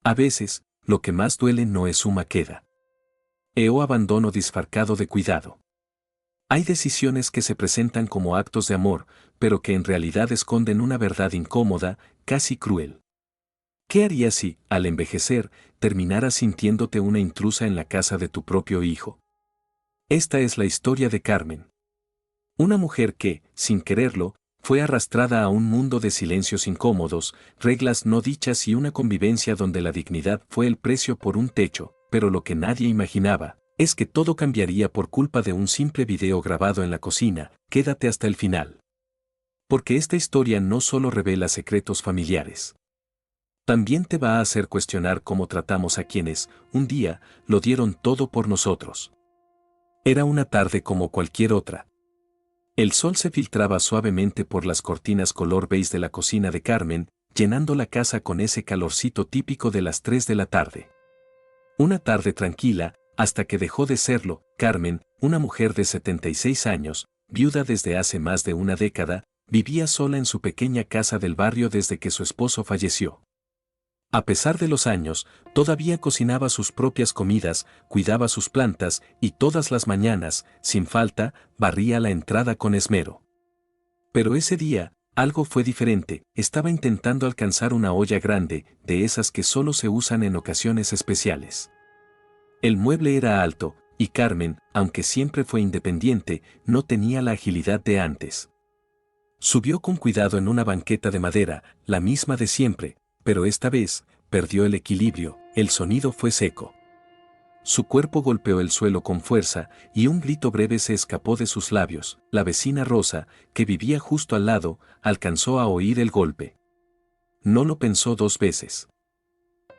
A veces, lo que más duele no es suma queda. O abandono disfarcado de cuidado. Hay decisiones que se presentan como actos de amor, pero que en realidad esconden una verdad incómoda, casi cruel. ¿Qué harías si, al envejecer, terminaras sintiéndote una intrusa en la casa de tu propio hijo? Esta es la historia de Carmen. Una mujer que, sin quererlo, fue arrastrada a un mundo de silencios incómodos, reglas no dichas y una convivencia donde la dignidad fue el precio por un techo, pero lo que nadie imaginaba es que todo cambiaría por culpa de un simple video grabado en la cocina. Quédate hasta el final. Porque esta historia no solo revela secretos familiares. También te va a hacer cuestionar cómo tratamos a quienes, un día, lo dieron todo por nosotros. Era una tarde como cualquier otra. El sol se filtraba suavemente por las cortinas color beige de la cocina de Carmen, llenando la casa con ese calorcito típico de las 3 de la tarde. Una tarde tranquila, hasta que dejó de serlo. Carmen, una mujer de 76 años, viuda desde hace más de una década, vivía sola en su pequeña casa del barrio desde que su esposo falleció. A pesar de los años, todavía cocinaba sus propias comidas, cuidaba sus plantas y todas las mañanas, sin falta, barría la entrada con esmero. Pero ese día, algo fue diferente. Estaba intentando alcanzar una olla grande, de esas que solo se usan en ocasiones especiales. El mueble era alto, y Carmen, aunque siempre fue independiente, no tenía la agilidad de antes. Subió con cuidado en una banqueta de madera, la misma de siempre, pero esta vez, perdió el equilibrio. El sonido fue seco. Su cuerpo golpeó el suelo con fuerza, y un grito breve se escapó de sus labios. La vecina Rosa, que vivía justo al lado, alcanzó a oír el golpe. No lo pensó dos veces.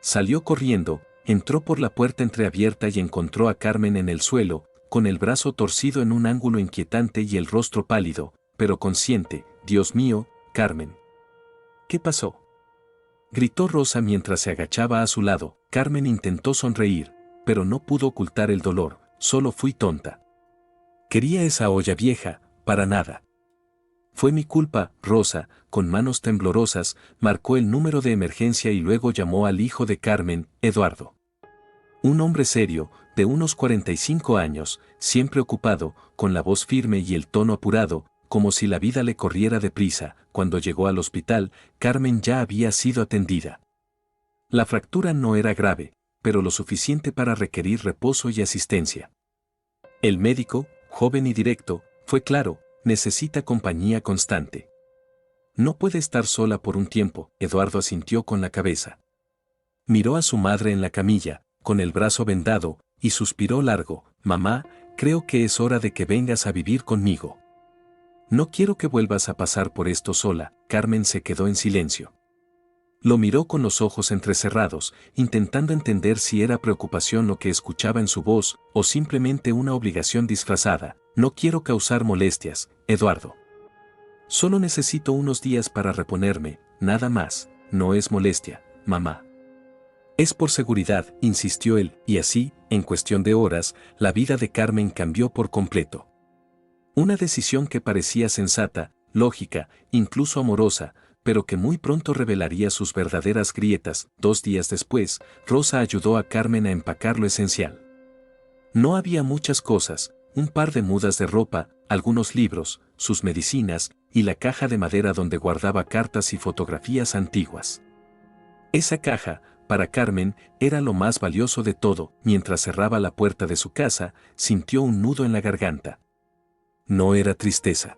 Salió corriendo, entró por la puerta entreabierta y encontró a Carmen en el suelo, con el brazo torcido en un ángulo inquietante y el rostro pálido, pero consciente. «Dios mío, Carmen. ¿Qué pasó?», gritó Rosa mientras se agachaba a su lado. Carmen intentó sonreír, pero no pudo ocultar el dolor. «Solo fui tonta. Quería esa olla vieja, para nada. Fue mi culpa». Rosa, con manos temblorosas, marcó el número de emergencia y luego llamó al hijo de Carmen, Eduardo. Un hombre serio, de unos 45 años, siempre ocupado, con la voz firme y el tono apurado, como si la vida le corriera deprisa. Cuando llegó al hospital, Carmen ya había sido atendida. La fractura no era grave, pero lo suficiente para requerir reposo y asistencia. El médico, joven y directo, fue claro: necesita compañía constante. No puede estar sola por un tiempo. Eduardo asintió con la cabeza. Miró a su madre en la camilla, con el brazo vendado, y suspiró largo. «Mamá, creo que es hora de que vengas a vivir conmigo. No quiero que vuelvas a pasar por esto sola». Carmen se quedó en silencio. Lo miró con los ojos entrecerrados, intentando entender si era preocupación lo que escuchaba en su voz, o simplemente una obligación disfrazada. «No quiero causar molestias, Eduardo. Solo necesito unos días para reponerme, nada más. No es molestia, mamá. Es por seguridad», insistió él, y así, en cuestión de horas, la vida de Carmen cambió por completo. Una decisión que parecía sensata, lógica, incluso amorosa, pero que muy pronto revelaría sus verdaderas grietas. 2 días después, Rosa ayudó a Carmen a empacar lo esencial. No había muchas cosas: un par de mudas de ropa, algunos libros, sus medicinas, y la caja de madera donde guardaba cartas y fotografías antiguas. Esa caja, para Carmen, era lo más valioso de todo. Mientras cerraba la puerta de su casa, sintió un nudo en la garganta. No era tristeza.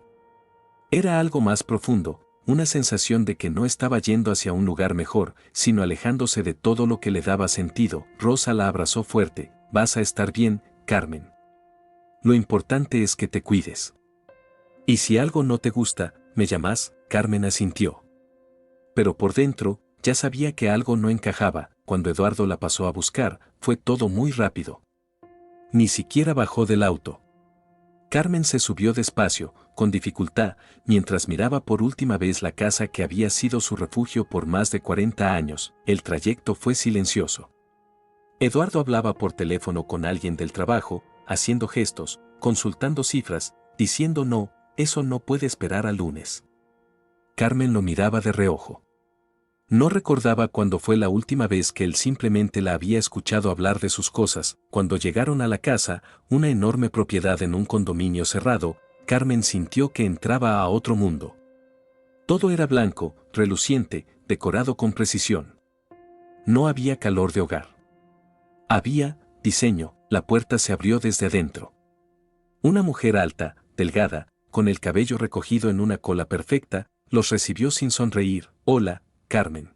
Era algo más profundo, una sensación de que no estaba yendo hacia un lugar mejor, sino alejándose de todo lo que le daba sentido. Rosa la abrazó fuerte. «Vas a estar bien, Carmen. Lo importante es que te cuides. Y si algo no te gusta, me llamas». Carmen asintió. Pero por dentro, ya sabía que algo no encajaba. Cuando Eduardo la pasó a buscar, fue todo muy rápido. Ni siquiera bajó del auto. Carmen se subió despacio, con dificultad, mientras miraba por última vez la casa que había sido su refugio por más de 40 años. El trayecto fue silencioso. Eduardo hablaba por teléfono con alguien del trabajo, haciendo gestos, consultando cifras, diciendo «no, eso no puede esperar al lunes». Carmen lo miraba de reojo. No recordaba cuándo fue la última vez que él simplemente la había escuchado hablar de sus cosas. Cuando llegaron a la casa, una enorme propiedad en un condominio cerrado, Carmen sintió que entraba a otro mundo. Todo era blanco, reluciente, decorado con precisión. No había calor de hogar. Había diseño. La puerta se abrió desde adentro. Una mujer alta, delgada, con el cabello recogido en una cola perfecta, los recibió sin sonreír. «Hola, Carmen».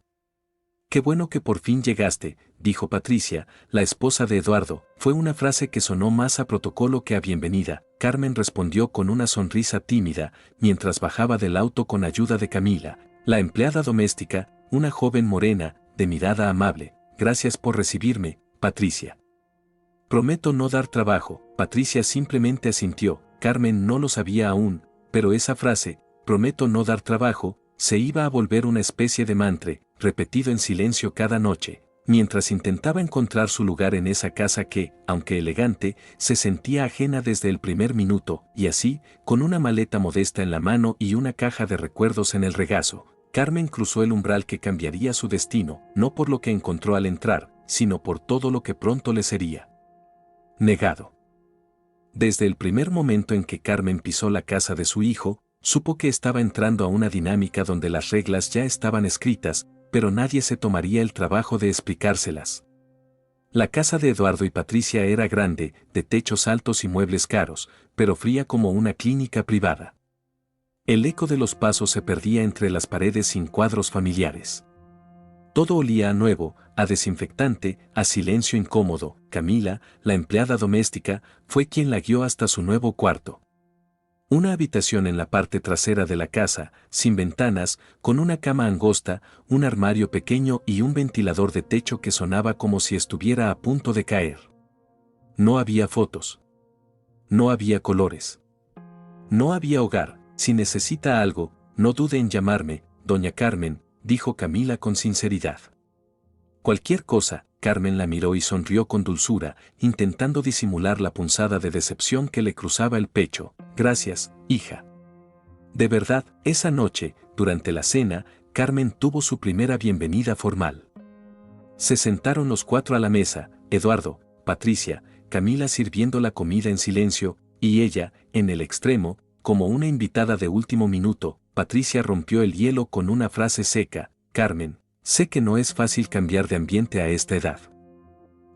«Qué bueno que por fin llegaste», dijo Patricia, la esposa de Eduardo. Fue una frase que sonó más a protocolo que a bienvenida. Carmen respondió con una sonrisa tímida, mientras bajaba del auto con ayuda de Camila, la empleada doméstica, una joven morena, de mirada amable. «Gracias por recibirme, Patricia». «Prometo no dar trabajo». Patricia simplemente asintió. Carmen no lo sabía aún, pero esa frase, «prometo no dar trabajo», se iba a volver una especie de mantra, repetido en silencio cada noche, mientras intentaba encontrar su lugar en esa casa que, aunque elegante, se sentía ajena desde el primer minuto, y así, con una maleta modesta en la mano y una caja de recuerdos en el regazo, Carmen cruzó el umbral que cambiaría su destino, no por lo que encontró al entrar, sino por todo lo que pronto le sería negado. Desde el primer momento en que Carmen pisó la casa de su hijo, supo que estaba entrando a una dinámica donde las reglas ya estaban escritas, pero nadie se tomaría el trabajo de explicárselas. La casa de Eduardo y Patricia era grande, de techos altos y muebles caros, pero fría como una clínica privada. El eco de los pasos se perdía entre las paredes sin cuadros familiares. Todo olía a nuevo, a desinfectante, a silencio incómodo. Camila, la empleada doméstica, fue quien la guió hasta su nuevo cuarto. Una habitación en la parte trasera de la casa, sin ventanas, con una cama angosta, un armario pequeño y un ventilador de techo que sonaba como si estuviera a punto de caer. No había fotos. No había colores. No había hogar. «Si necesita algo, no dude en llamarme, doña Carmen», dijo Camila con sinceridad. «Cualquier cosa». Carmen la miró y sonrió con dulzura, intentando disimular la punzada de decepción que le cruzaba el pecho. «Gracias, hija». De verdad, esa noche, durante la cena, Carmen tuvo su primera bienvenida formal. Se sentaron los cuatro a la mesa, Eduardo, Patricia, Camila sirviendo la comida en silencio, y ella, en el extremo, como una invitada de último minuto. Patricia rompió el hielo con una frase seca. «Carmen, sé que no es fácil cambiar de ambiente a esta edad.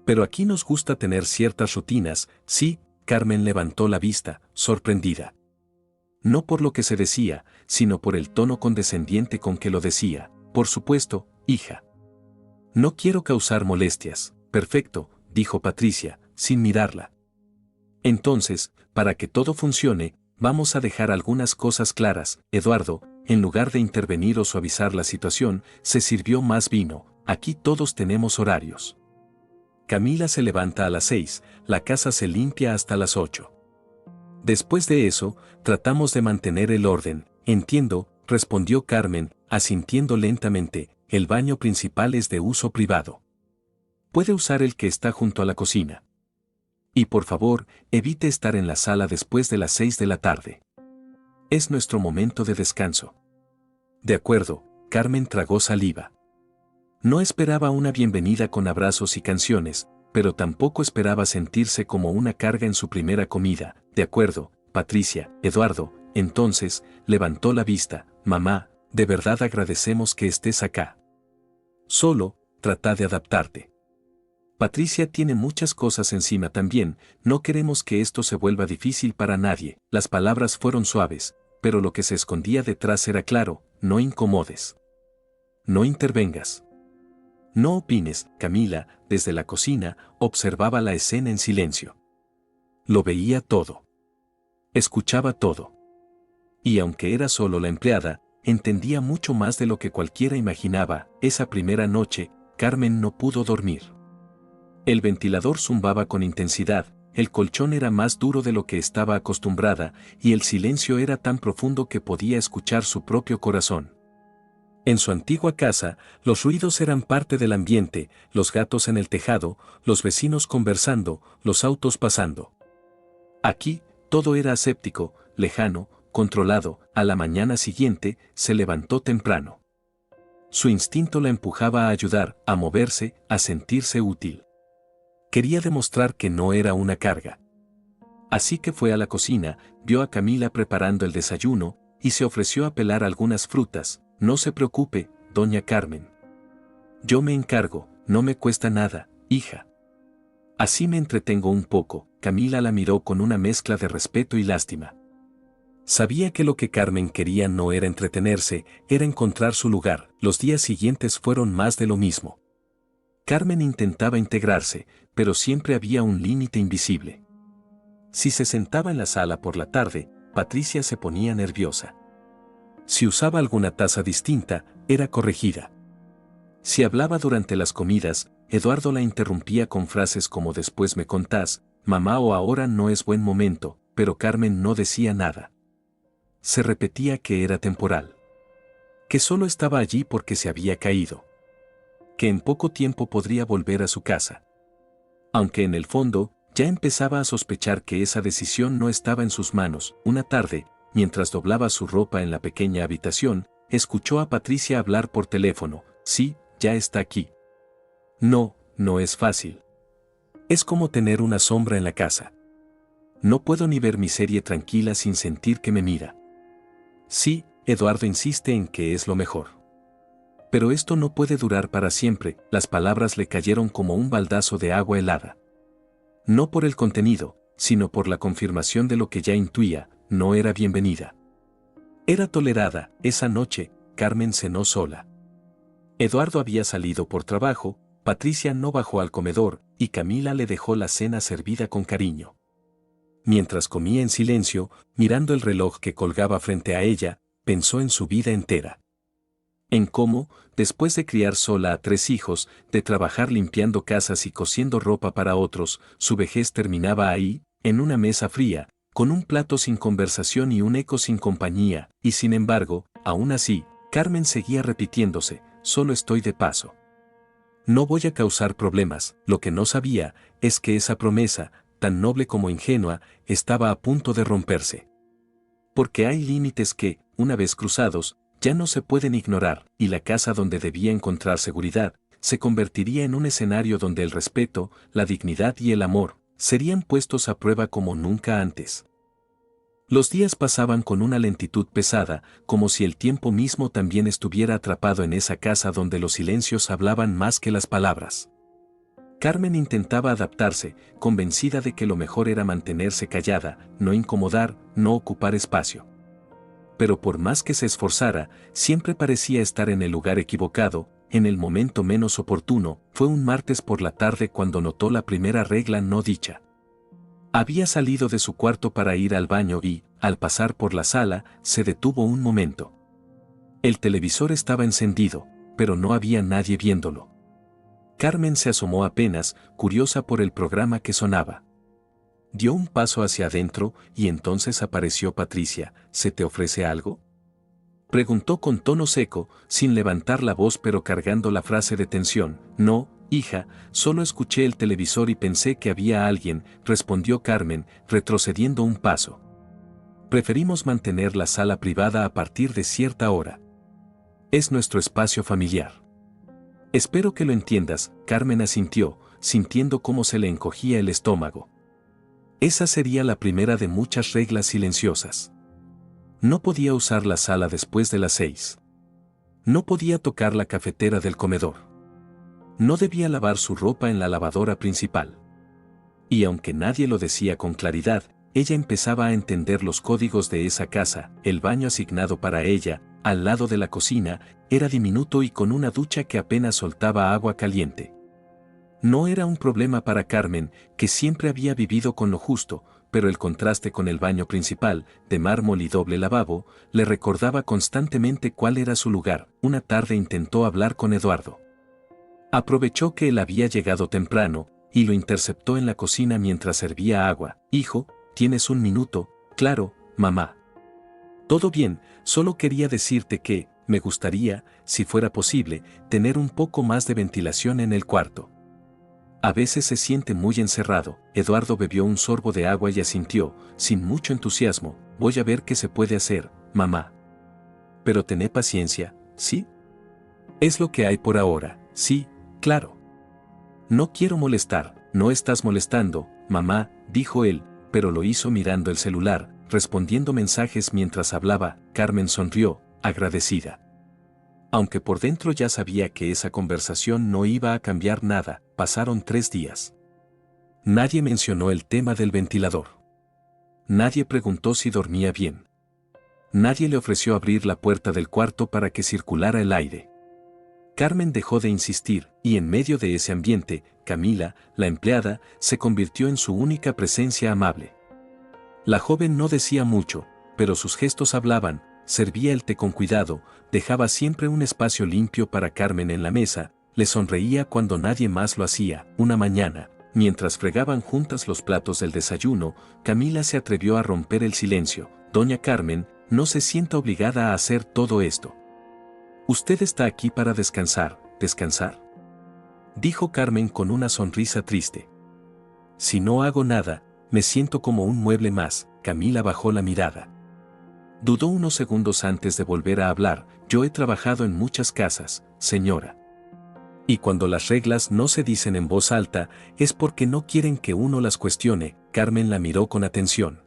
Pero aquí nos gusta tener ciertas rutinas». «Sí». Carmen levantó la vista, sorprendida. No por lo que se decía, sino por el tono condescendiente con que lo decía. «Por supuesto, hija. No quiero causar molestias». «Perfecto», dijo Patricia, sin mirarla. «Entonces, para que todo funcione, vamos a dejar algunas cosas claras». Eduardo, en lugar de intervenir o suavizar la situación, se sirvió más vino. «Aquí todos tenemos horarios. Camila se levanta a las 6, la casa se limpia hasta las 8. Después de eso, tratamos de mantener el orden». «Entiendo», respondió Carmen, asintiendo lentamente. «El baño principal es de uso privado. Puede usar el que está junto a la cocina. Y por favor, evite estar en la sala después de las 6 de la tarde. Es nuestro momento de descanso». «De acuerdo». Carmen tragó saliva. No esperaba una bienvenida con abrazos y canciones, pero tampoco esperaba sentirse como una carga en su primera comida. «De acuerdo, Patricia». «Eduardo», entonces, levantó la vista. «Mamá, de verdad agradecemos que estés acá. Solo, trata de adaptarte. Patricia tiene muchas cosas encima también, no queremos que esto se vuelva difícil para nadie». Las palabras fueron suaves, pero lo que se escondía detrás era claro. «No incomodes. No intervengas. No opines». Camila, desde la cocina, observaba la escena en silencio. Lo veía todo. Escuchaba todo. Y aunque era solo la empleada, entendía mucho más de lo que cualquiera imaginaba. Esa primera noche, Carmen no pudo dormir. El ventilador zumbaba con intensidad, el colchón era más duro de lo que estaba acostumbrada, y el silencio era tan profundo que podía escuchar su propio corazón. En su antigua casa, los ruidos eran parte del ambiente, los gatos en el tejado, los vecinos conversando, los autos pasando. Aquí, todo era aséptico, lejano, controlado. A la mañana siguiente, se levantó temprano. Su instinto la empujaba a ayudar, a moverse, a sentirse útil. Quería demostrar que no era una carga. Así que fue a la cocina, vio a Camila preparando el desayuno, y se ofreció a pelar algunas frutas. No se preocupe, doña Carmen. Yo me encargo, no me cuesta nada, hija. Así me entretengo un poco. Camila la miró con una mezcla de respeto y lástima. Sabía que lo que Carmen quería no era entretenerse, era encontrar su lugar. Los días siguientes fueron más de lo mismo. Carmen intentaba integrarse, pero siempre había un límite invisible. Si se sentaba en la sala por la tarde, Patricia se ponía nerviosa. Si usaba alguna taza distinta, era corregida. Si hablaba durante las comidas, Eduardo la interrumpía con frases como después me contás, mamá o ahora no es buen momento, pero Carmen no decía nada. Se repetía que era temporal. Que solo estaba allí porque se había caído. Que en poco tiempo podría volver a su casa. Aunque en el fondo, ya empezaba a sospechar que esa decisión no estaba en sus manos. Una tarde, mientras doblaba su ropa en la pequeña habitación, escuchó a Patricia hablar por teléfono. Sí, ya está aquí. No, no es fácil. Es como tener una sombra en la casa. No puedo ni ver mi serie tranquila sin sentir que me mira. Sí, Eduardo insiste en que es lo mejor. Pero esto no puede durar para siempre. Las palabras le cayeron como un baldazo de agua helada. No por el contenido, sino por la confirmación de lo que ya intuía, no era bienvenida. Era tolerada. Esa noche, Carmen cenó sola. Eduardo había salido por trabajo, Patricia no bajó al comedor, y Camila le dejó la cena servida con cariño. Mientras comía en silencio, mirando el reloj que colgaba frente a ella, pensó en su vida entera. En cómo, después de criar sola a 3 hijos, de trabajar limpiando casas y cosiendo ropa para otros, su vejez terminaba ahí, en una mesa fría, con un plato sin conversación y un eco sin compañía, y sin embargo, aún así, Carmen seguía repitiéndose, solo estoy de paso. No voy a causar problemas. Lo que no sabía es que esa promesa, tan noble como ingenua, estaba a punto de romperse. Porque hay límites que, una vez cruzados, ya no se pueden ignorar, y la casa donde debía encontrar seguridad, se convertiría en un escenario donde el respeto, la dignidad y el amor, serían puestos a prueba como nunca antes. Los días pasaban con una lentitud pesada, como si el tiempo mismo también estuviera atrapado en esa casa donde los silencios hablaban más que las palabras. Carmen intentaba adaptarse, convencida de que lo mejor era mantenerse callada, no incomodar, no ocupar espacio. Pero por más que se esforzara, siempre parecía estar en el lugar equivocado, en el momento menos oportuno. Fue un martes por la tarde cuando notó la primera regla no dicha. Había salido de su cuarto para ir al baño y, al pasar por la sala, se detuvo un momento. El televisor estaba encendido, pero no había nadie viéndolo. Carmen se asomó apenas, curiosa por el programa que sonaba. Dio un paso hacia adentro y entonces apareció Patricia. ¿Se te ofrece algo?, preguntó con tono seco, sin levantar la voz pero cargando la frase de tensión. No, hija, solo escuché el televisor y pensé que había alguien, respondió Carmen, retrocediendo un paso. Preferimos mantener la sala privada a partir de cierta hora. Es nuestro espacio familiar. Espero que lo entiendas. Carmen asintió, sintiendo cómo se le encogía el estómago. Esa sería la primera de muchas reglas silenciosas. No podía usar la sala después de las 6. No podía tocar la cafetera del comedor. No debía lavar su ropa en la lavadora principal. Y aunque nadie lo decía con claridad, ella empezaba a entender los códigos de esa casa. El baño asignado para ella, al lado de la cocina, era diminuto y con una ducha que apenas soltaba agua caliente. No era un problema para Carmen, que siempre había vivido con lo justo, pero el contraste con el baño principal, de mármol y doble lavabo, le recordaba constantemente cuál era su lugar. Una tarde intentó hablar con Eduardo. Aprovechó que él había llegado temprano, y lo interceptó en la cocina mientras servía agua. Hijo, ¿tienes un minuto? Claro, mamá. Todo bien, solo quería decirte que, me gustaría, si fuera posible, tener un poco más de ventilación en el cuarto. A veces se siente muy encerrado. Eduardo bebió un sorbo de agua y asintió, sin mucho entusiasmo. Voy a ver qué se puede hacer, mamá. Pero tené paciencia, ¿sí? Es lo que hay por ahora, sí, claro. No quiero molestar, no estás molestando, mamá, dijo él, pero lo hizo mirando el celular, respondiendo mensajes mientras hablaba. Carmen sonrió, agradecida. Aunque por dentro ya sabía que esa conversación no iba a cambiar nada, pasaron 3 días. Nadie mencionó el tema del ventilador. Nadie preguntó si dormía bien. Nadie le ofreció abrir la puerta del cuarto para que circulara el aire. Carmen dejó de insistir, y en medio de ese ambiente, Camila, la empleada, se convirtió en su única presencia amable. La joven no decía mucho, pero sus gestos hablaban, servía el té con cuidado, dejaba siempre un espacio limpio para Carmen en la mesa, le sonreía cuando nadie más lo hacía. Una mañana, mientras fregaban juntas los platos del desayuno, Camila se atrevió a romper el silencio. Doña Carmen, no se sienta obligada a hacer todo esto. Usted está aquí para descansar, descansar. Dijo Carmen con una sonrisa triste. Si no hago nada, me siento como un mueble más. Camila bajó la mirada. Dudó unos segundos antes de volver a hablar. Yo he trabajado en muchas casas, señora. Y cuando las reglas no se dicen en voz alta, es porque no quieren que uno las cuestione. Carmen la miró con atención.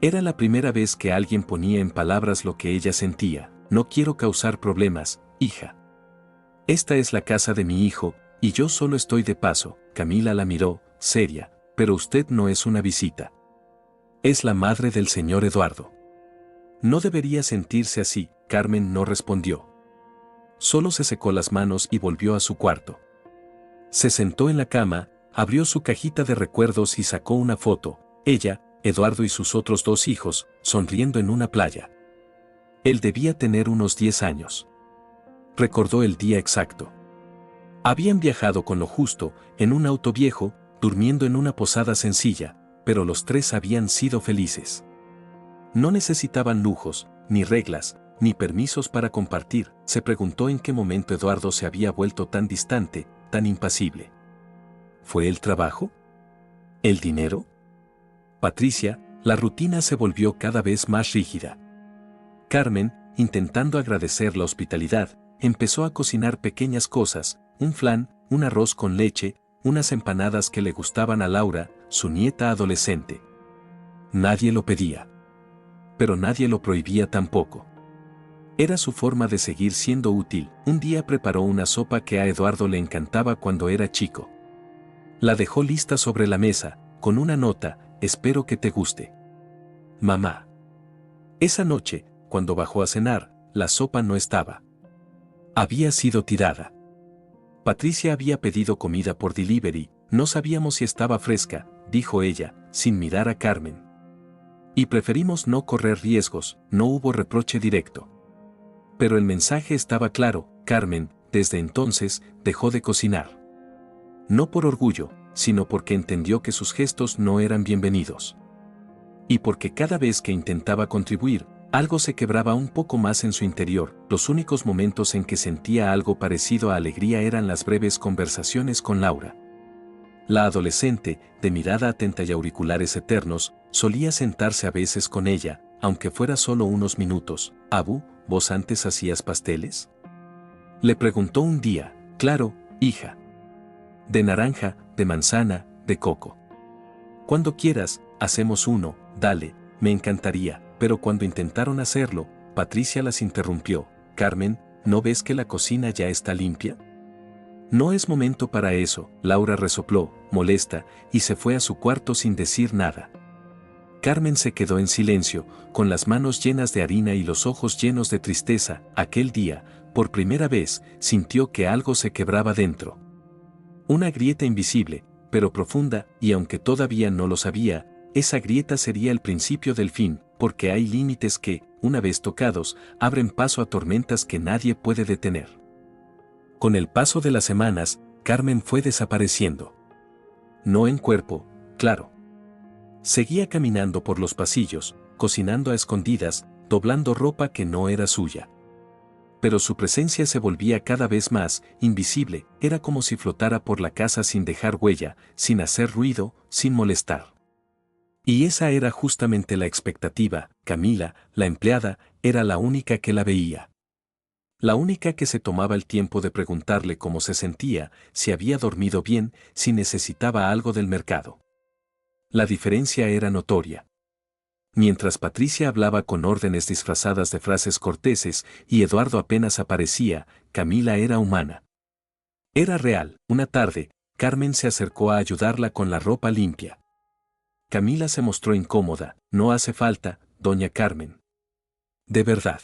Era la primera vez que alguien ponía en palabras lo que ella sentía. No quiero causar problemas, hija. Esta es la casa de mi hijo, y yo solo estoy de paso. Camila la miró, seria, pero usted no es una visita. Es la madre del señor Eduardo. No debería sentirse así. Carmen no respondió. Solo se secó las manos y volvió a su cuarto. Se sentó en la cama, abrió su cajita de recuerdos y sacó una foto. Ella, Eduardo y sus otros 2 hijos, sonriendo en una playa. Él debía tener unos 10 años. Recordó el día exacto. Habían viajado con lo justo, en un auto viejo, durmiendo en una posada sencilla, pero los 3 habían sido felices. No necesitaban lujos, ni reglas, ni permisos para compartir. Se preguntó en qué momento Eduardo se había vuelto tan distante, tan impasible. ¿Fue el trabajo? ¿El dinero? Patricia, la rutina se volvió cada vez más rígida. Carmen, intentando agradecer la hospitalidad, empezó a cocinar pequeñas cosas, un flan, un arroz con leche, unas empanadas que le gustaban a Laura, su nieta adolescente. Nadie lo pedía. Pero nadie lo prohibía tampoco. Era su forma de seguir siendo útil. Un día preparó una sopa que a Eduardo le encantaba cuando era chico. La dejó lista sobre la mesa, con una nota: espero que te guste. Mamá. Esa noche, cuando bajó a cenar, la sopa no estaba. Había sido tirada. Patricia había pedido comida por delivery, no sabíamos si estaba fresca, dijo ella, sin mirar a Carmen. Y preferimos no correr riesgos. No hubo reproche directo. Pero el mensaje estaba claro. Carmen, desde entonces, dejó de cocinar. No por orgullo, sino porque entendió que sus gestos no eran bienvenidos. Y porque cada vez que intentaba contribuir, algo se quebraba un poco más en su interior. Los únicos momentos en que sentía algo parecido a alegría eran las breves conversaciones con Laura. La adolescente, de mirada atenta y auriculares eternos, solía sentarse a veces con ella, aunque fuera solo unos minutos. Abu, ¿vos antes hacías pasteles? Le preguntó un día. Claro, hija. De naranja, de manzana, de coco. Cuando quieras, hacemos uno, dale, me encantaría. Pero cuando intentaron hacerlo, Patricia las interrumpió. Carmen, ¿no ves que la cocina ya está limpia? No es momento para eso. Laura resopló, molesta, y se fue a su cuarto sin decir nada. Carmen se quedó en silencio, con las manos llenas de harina y los ojos llenos de tristeza. Aquel día, por primera vez, sintió que algo se quebraba dentro. Una grieta invisible, pero profunda, y aunque todavía no lo sabía, esa grieta sería el principio del fin, porque hay límites que, una vez tocados, abren paso a tormentas que nadie puede detener. Con el paso de las semanas, Carmen fue desapareciendo. No en cuerpo, claro. Seguía caminando por los pasillos, cocinando a escondidas, doblando ropa que no era suya. Pero su presencia se volvía cada vez más invisible. Era como si flotara por la casa sin dejar huella, sin hacer ruido, sin molestar. Y esa era justamente la expectativa. Camila, la empleada, era la única que la veía. La única que se tomaba el tiempo de preguntarle cómo se sentía, si había dormido bien, si necesitaba algo del mercado. La diferencia era notoria. Mientras Patricia hablaba con órdenes disfrazadas de frases corteses y Eduardo apenas aparecía, Camila era humana. Era real. Una tarde, Carmen se acercó a ayudarla con la ropa limpia. Camila se mostró incómoda. No hace falta, doña Carmen. De verdad.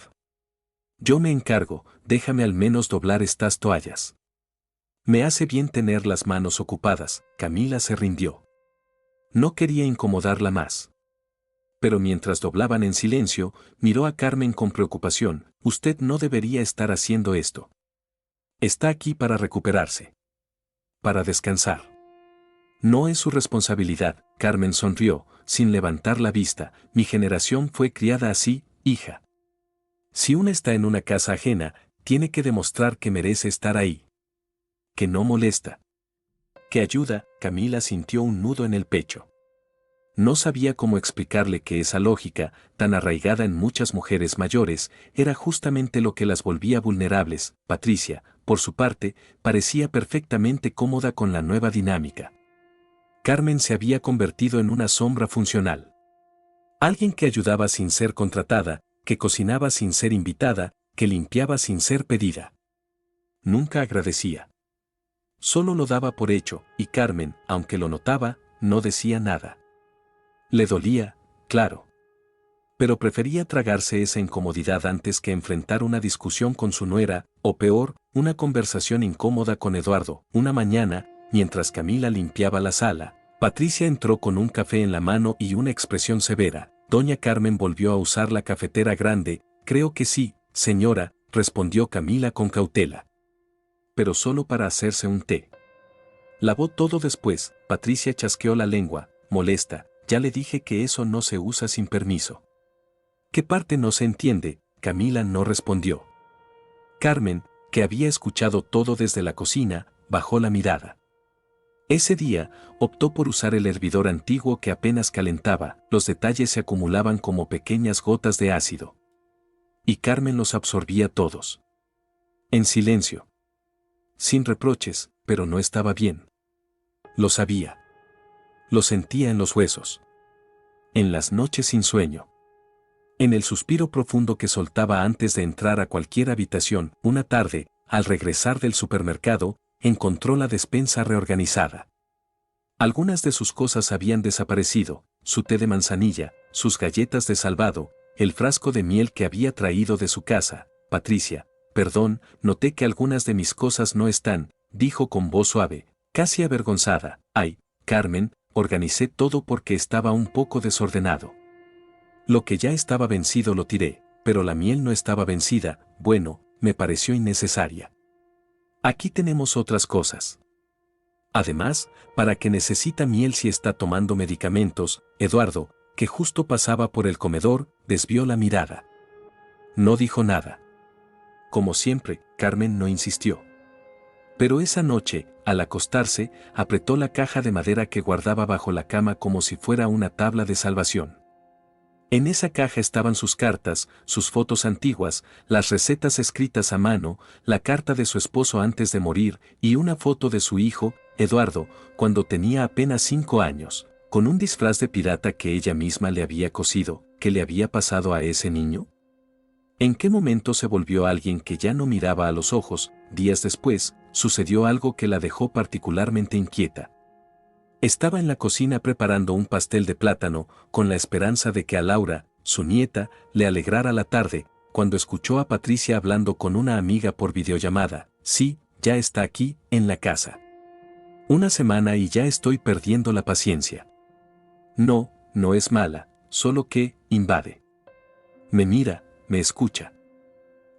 Yo me encargo, déjame al menos doblar estas toallas. Me hace bien tener las manos ocupadas. Camila se rindió. No quería incomodarla más. Pero mientras doblaban en silencio, miró a Carmen con preocupación. Usted no debería estar haciendo esto. Está aquí para recuperarse. Para descansar. No es su responsabilidad, Carmen sonrió, sin levantar la vista. Mi generación fue criada así, hija. Si una está en una casa ajena, tiene que demostrar que merece estar ahí. Que no molesta. Que ayuda. Camila sintió un nudo en el pecho. No sabía cómo explicarle que esa lógica, tan arraigada en muchas mujeres mayores, era justamente lo que las volvía vulnerables. Patricia, por su parte, parecía perfectamente cómoda con la nueva dinámica. Carmen se había convertido en una sombra funcional. Alguien que ayudaba sin ser contratada, que cocinaba sin ser invitada, que limpiaba sin ser pedida. Nunca agradecía. Solo lo daba por hecho, y Carmen, aunque lo notaba, no decía nada. Le dolía, claro. Pero prefería tragarse esa incomodidad antes que enfrentar una discusión con su nuera, o peor, una conversación incómoda con Eduardo. Una mañana, mientras Camila limpiaba la sala, Patricia entró con un café en la mano y una expresión severa. Doña Carmen volvió a usar la cafetera grande. Creo que sí, señora, respondió Camila con cautela. Pero solo para hacerse un té. Lavó todo después. Patricia chasqueó la lengua, molesta. Ya le dije que eso no se usa sin permiso. ¿Qué parte no se entiende? Camila no respondió. Carmen, que había escuchado todo desde la cocina, bajó la mirada. Ese día, optó por usar el hervidor antiguo que apenas calentaba. Los detalles se acumulaban como pequeñas gotas de ácido. Y Carmen los absorbía todos. En silencio. Sin reproches, pero no estaba bien. Lo sabía. Lo sentía en los huesos. En las noches sin sueño. En el suspiro profundo que soltaba antes de entrar a cualquier habitación. Una tarde, al regresar del supermercado, encontró la despensa reorganizada. Algunas de sus cosas habían desaparecido, su té de manzanilla, sus galletas de salvado, el frasco de miel que había traído de su casa. Patricia, perdón, noté que algunas de mis cosas no están, dijo con voz suave, casi avergonzada. Ay, Carmen, organicé todo porque estaba un poco desordenado. Lo que ya estaba vencido lo tiré, pero la miel no estaba vencida. Bueno, me pareció innecesaria. Aquí tenemos otras cosas. Además, ¿para qué necesita miel si está tomando medicamentos? Eduardo, que justo pasaba por el comedor, desvió la mirada. No dijo nada. Como siempre, Carmen no insistió. Pero esa noche, al acostarse, apretó la caja de madera que guardaba bajo la cama como si fuera una tabla de salvación. En esa caja estaban sus cartas, sus fotos antiguas, las recetas escritas a mano, la carta de su esposo antes de morir y una foto de su hijo, Eduardo, cuando tenía apenas 5 años, con un disfraz de pirata que ella misma le había cosido. ¿Qué le había pasado a ese niño? ¿En qué momento se volvió alguien que ya no miraba a los ojos? Días después, sucedió algo que la dejó particularmente inquieta. Estaba en la cocina preparando un pastel de plátano, con la esperanza de que a Laura, su nieta, le alegrara la tarde, cuando escuchó a Patricia hablando con una amiga por videollamada. Sí, ya está aquí, en la casa. Una semana y ya estoy perdiendo la paciencia. No, no es mala, solo que, invade. Me mira, me escucha.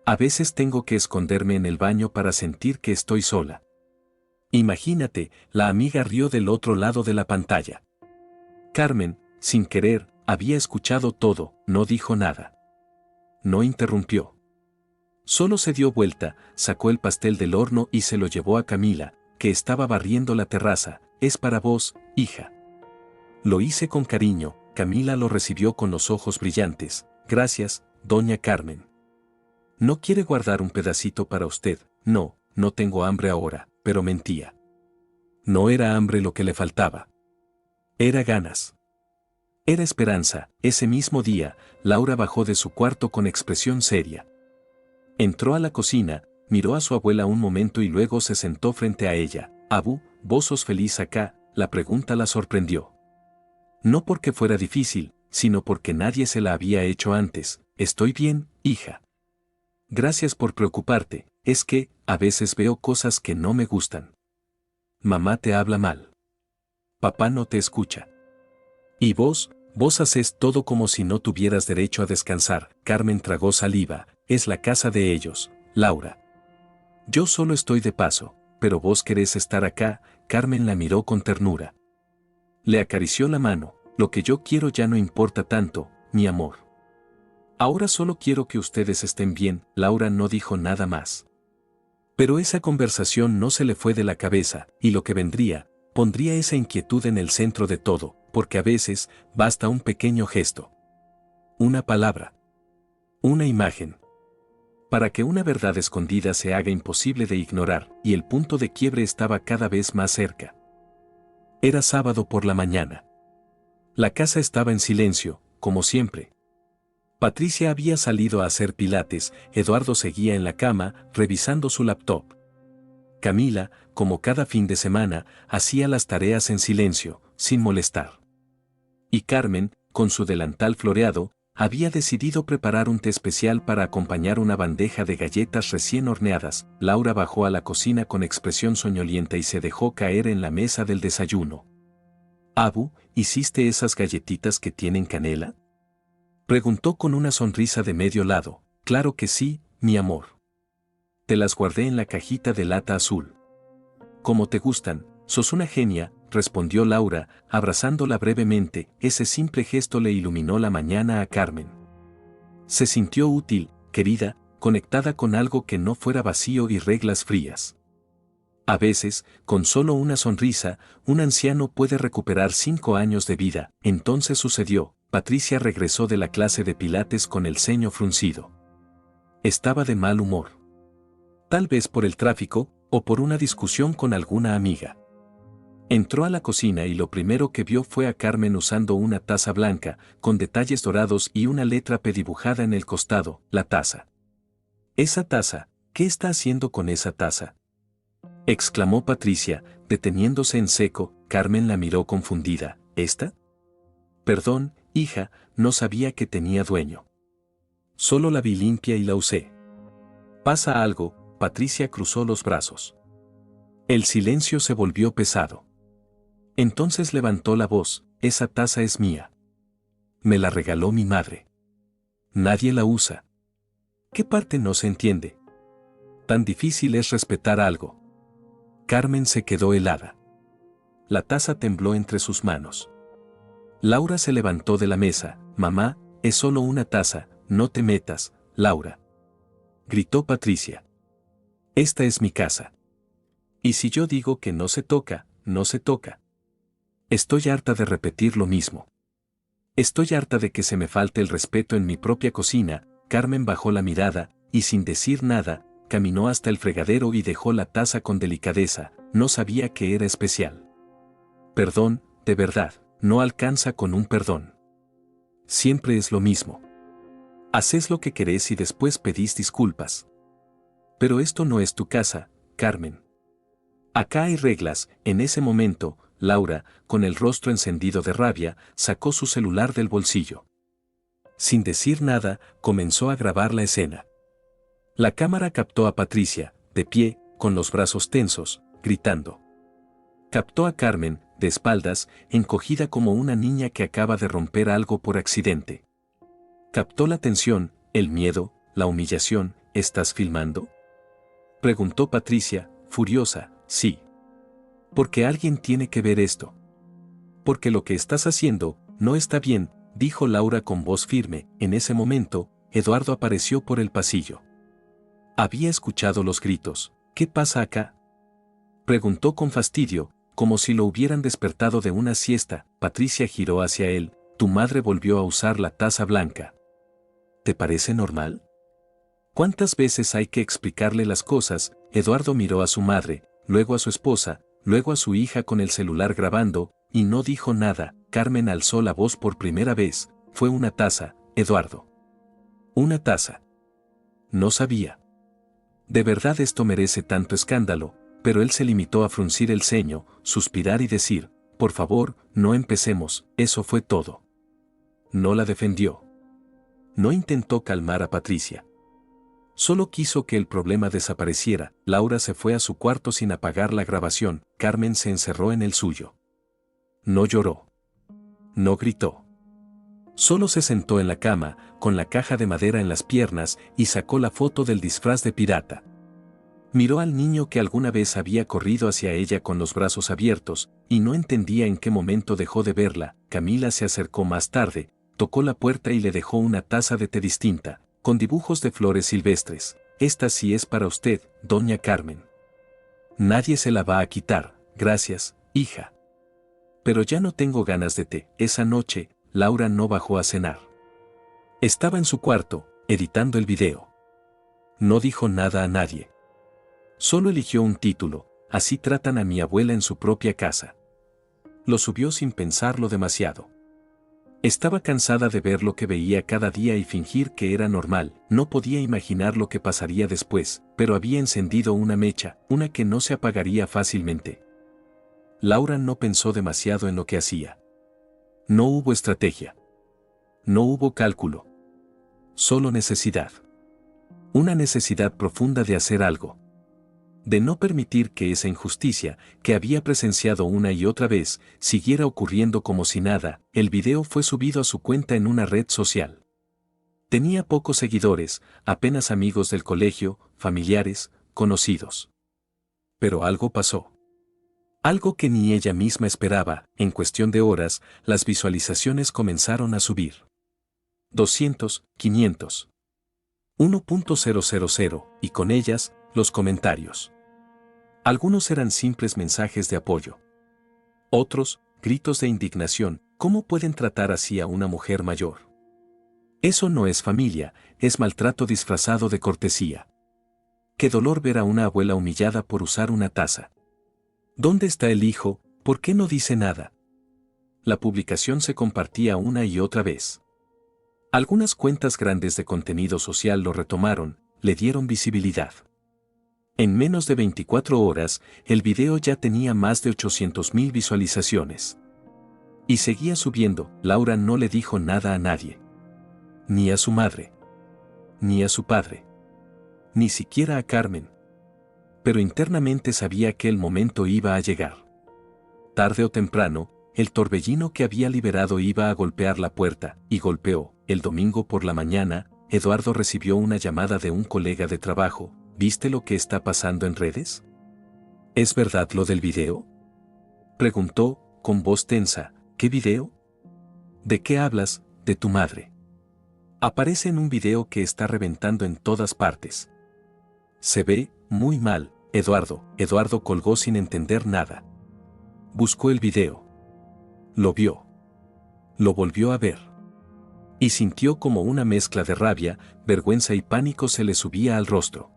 A veces tengo que esconderme en el baño para sentir que estoy sola. Imagínate, la amiga rió del otro lado de la pantalla. Carmen, sin querer, había escuchado todo, no dijo nada. No interrumpió. Solo se dio vuelta, sacó el pastel del horno y se lo llevó a Camila, que estaba barriendo la terraza. Es para vos, hija. Lo hice con cariño. Camila lo recibió con los ojos brillantes. Gracias, doña Carmen. ¿No quiere guardar un pedacito para usted? No, no tengo hambre ahora, pero mentía. No era hambre lo que le faltaba. Era ganas. Era esperanza. Ese mismo día, Laura bajó de su cuarto con expresión seria. Entró a la cocina, miró a su abuela un momento y luego se sentó frente a ella. Abu, ¿vos sos feliz acá? La pregunta la sorprendió. No porque fuera difícil, sino porque nadie se la había hecho antes. Estoy bien, hija. Gracias por preocuparte, es que, a veces veo cosas que no me gustan. Mamá te habla mal. Papá no te escucha. Y vos haces todo como si no tuvieras derecho a descansar. Carmen tragó saliva, es la casa de ellos, Laura. Yo solo estoy de paso, pero vos querés estar acá. Carmen la miró con ternura. Le acarició la mano, lo que yo quiero ya no importa tanto, mi amor. Ahora solo quiero que ustedes estén bien. Laura no dijo nada más. Pero esa conversación no se le fue de la cabeza, y lo que vendría, pondría esa inquietud en el centro de todo, porque a veces basta un pequeño gesto. Una palabra. Una imagen. Para que una verdad escondida se haga imposible de ignorar, y el punto de quiebre estaba cada vez más cerca. Era sábado por la mañana. La casa estaba en silencio, como siempre. Patricia había salido a hacer pilates, Eduardo seguía en la cama, revisando su laptop. Camila, como cada fin de semana, hacía las tareas en silencio, sin molestar. Y Carmen, con su delantal floreado, había decidido preparar un té especial para acompañar una bandeja de galletas recién horneadas. Laura bajó a la cocina con expresión soñolienta y se dejó caer en la mesa del desayuno. «Abu, ¿hiciste esas galletitas que tienen canela?», preguntó con una sonrisa de medio lado. «Claro que sí, mi amor. Te las guardé en la cajita de lata azul. Como te gustan, sos una genia», respondió Laura, abrazándola brevemente. Ese simple gesto le iluminó la mañana a Carmen. Se sintió útil, querida, conectada con algo que no fuera vacío y reglas frías. A veces, con solo una sonrisa, un anciano puede recuperar 5 años de vida. Entonces sucedió. Patricia regresó de la clase de pilates con el ceño fruncido. Estaba de mal humor. Tal vez por el tráfico, o por una discusión con alguna amiga. Entró a la cocina y lo primero que vio fue a Carmen usando una taza blanca, con detalles dorados y una letra P dibujada en el costado. La taza. «Esa taza, ¿qué está haciendo con esa taza?», exclamó Patricia, deteniéndose en seco. Carmen la miró confundida. «¿Esta? Perdón, hija, no sabía que tenía dueño. Solo la vi limpia y la usé». «¿Pasa algo?». Patricia cruzó los brazos. El silencio se volvió pesado. Entonces levantó la voz. «Esa taza es mía. Me la regaló mi madre. Nadie la usa». ¿Qué parte no se entiende? Tan difícil es respetar algo. Carmen se quedó helada. La taza tembló entre sus manos. Laura se levantó de la mesa. «Mamá, es solo una taza, no te metas, Laura», gritó Patricia. «Esta es mi casa. Y si yo digo que no se toca, no se toca. Estoy harta de repetir lo mismo. Estoy harta de que se me falte el respeto en mi propia cocina». Carmen bajó la mirada, y sin decir nada, caminó hasta el fregadero y dejó la taza con delicadeza. No sabía que era especial. «Perdón, de verdad, no alcanza con un perdón. Siempre es lo mismo. Haces lo que querés y después pedís disculpas. Pero esto no es tu casa, Carmen. Acá hay reglas». En ese momento, Laura, con el rostro encendido de rabia, sacó su celular del bolsillo. Sin decir nada, comenzó a grabar la escena. La cámara captó a Patricia, de pie, con los brazos tensos, gritando. Captó a Carmen, de espaldas, encogida como una niña que acaba de romper algo por accidente. Captó la tensión, el miedo, la humillación. «¿Estás filmando?», preguntó Patricia, furiosa. «Sí. Porque alguien tiene que ver esto. Porque lo que estás haciendo no está bien», dijo Laura con voz firme. En ese momento, Eduardo apareció por el pasillo. Había escuchado los gritos. «¿Qué pasa acá?», preguntó con fastidio, como si lo hubieran despertado de una siesta. Patricia giró hacia él. «Tu madre volvió a usar la taza blanca. ¿Te parece normal?». ¿Cuántas veces hay que explicarle las cosas? Eduardo miró a su madre, luego a su esposa, luego a su hija con el celular grabando, y no dijo nada. Carmen alzó la voz por primera vez. Fue una taza, Eduardo. Una taza. No sabía. De verdad esto merece tanto escándalo, pero él se limitó a fruncir el ceño, suspirar y decir, por favor, no empecemos, eso fue todo. No la defendió. No intentó calmar a Patricia. Solo quiso que el problema desapareciera. Laura se fue a su cuarto sin apagar la grabación. Carmen se encerró en el suyo. No lloró. No gritó. Solo se sentó en la cama, con la caja de madera en las piernas, y sacó la foto del disfraz de pirata. Miró al niño que alguna vez había corrido hacia ella con los brazos abiertos, y no entendía en qué momento dejó de verla. Camila se acercó más tarde, tocó la puerta y le dejó una taza de té distinta, con dibujos de flores silvestres. Esta sí es para usted, doña Carmen. Nadie se la va a quitar, gracias, hija. Pero ya no tengo ganas de té. Esa noche, Laura no bajó a cenar. Estaba en su cuarto, editando el video. No dijo nada a nadie. Solo eligió un título, Así tratan a mi abuela en su propia casa. Lo subió sin pensarlo demasiado. Estaba cansada de ver lo que veía cada día y fingir que era normal. No podía imaginar lo que pasaría después, pero había encendido una mecha, una que no se apagaría fácilmente. Laura no pensó demasiado en lo que hacía. No hubo estrategia. No hubo cálculo. Solo necesidad. Una necesidad profunda de hacer algo. De no permitir que esa injusticia, que había presenciado una y otra vez, siguiera ocurriendo como si nada. El video fue subido a su cuenta en una red social. Tenía pocos seguidores, apenas amigos del colegio, familiares, conocidos. Pero algo pasó. Algo que ni ella misma esperaba. En cuestión de horas, las visualizaciones comenzaron a subir. 200, 500. 1.000, y con ellas, los comentarios. Algunos eran simples mensajes de apoyo. Otros, gritos de indignación. ¿Cómo pueden tratar así a una mujer mayor? Eso no es familia, es maltrato disfrazado de cortesía. Qué dolor ver a una abuela humillada por usar una taza. ¿Dónde está el hijo? ¿Por qué no dice nada? La publicación se compartía una y otra vez. Algunas cuentas grandes de contenido social lo retomaron, le dieron visibilidad. En menos de 24 horas, el video ya tenía más de 800,000 visualizaciones. Y seguía subiendo. Laura no le dijo nada a nadie. Ni a su madre. Ni a su padre. Ni siquiera a Carmen. Pero internamente sabía que el momento iba a llegar. Tarde o temprano, el torbellino que había liberado iba a golpear la puerta, y golpeó. El domingo por la mañana, Eduardo recibió una llamada de un colega de trabajo. ¿Viste lo que está pasando en redes? ¿Es verdad lo del video? Preguntó, con voz tensa. ¿Qué video? ¿De qué hablas? De tu madre. Aparece en un video que está reventando en todas partes. Se ve muy mal, Eduardo. Eduardo colgó sin entender nada. Buscó el video. Lo vio. Lo volvió a ver. Y sintió como una mezcla de rabia, vergüenza y pánico se le subía al rostro.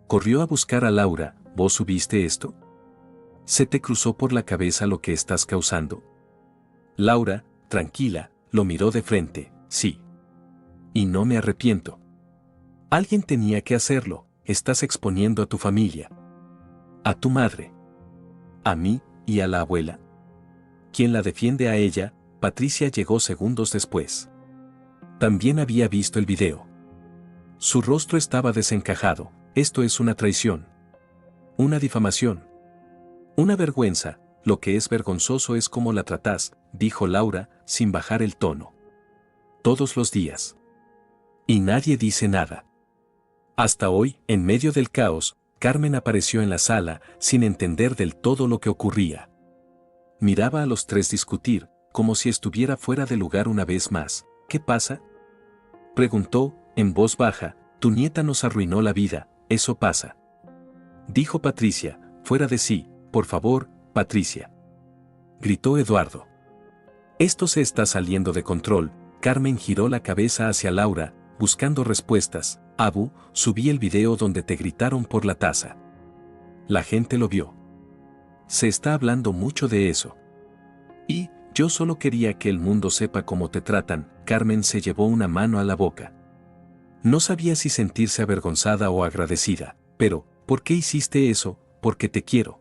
Corrió a buscar a Laura. ¿Vos subiste esto? ¿Se te cruzó por la cabeza lo que estás causando? Laura, tranquila, lo miró de frente. Sí. Y no me arrepiento. Alguien tenía que hacerlo. Estás exponiendo a tu familia. A tu madre. A mí y a la abuela. ¿Quién la defiende a ella? Patricia llegó segundos después. También había visto el video. Su rostro estaba desencajado. Esto es una traición. Una difamación. Una vergüenza. Lo que es vergonzoso es cómo la tratás, dijo Laura, sin bajar el tono. Todos los días. Y nadie dice nada. Hasta hoy, en medio del caos, Carmen apareció en la sala, sin entender del todo lo que ocurría. Miraba a los tres discutir, como si estuviera fuera de lugar una vez más. ¿Qué pasa? Preguntó, en voz baja. Tu nieta nos arruinó la vida, eso pasa. Dijo Patricia, fuera de sí. Por favor, Patricia. Gritó Eduardo. Esto se está saliendo de control. Carmen giró la cabeza hacia Laura, buscando respuestas. Abu, subí el video donde te gritaron por la taza. La gente lo vio. Se está hablando mucho de eso. Y, yo solo quería que el mundo sepa cómo te tratan. Carmen se llevó una mano a la boca. No sabía si sentirse avergonzada o agradecida, pero, ¿por qué hiciste eso? Porque te quiero.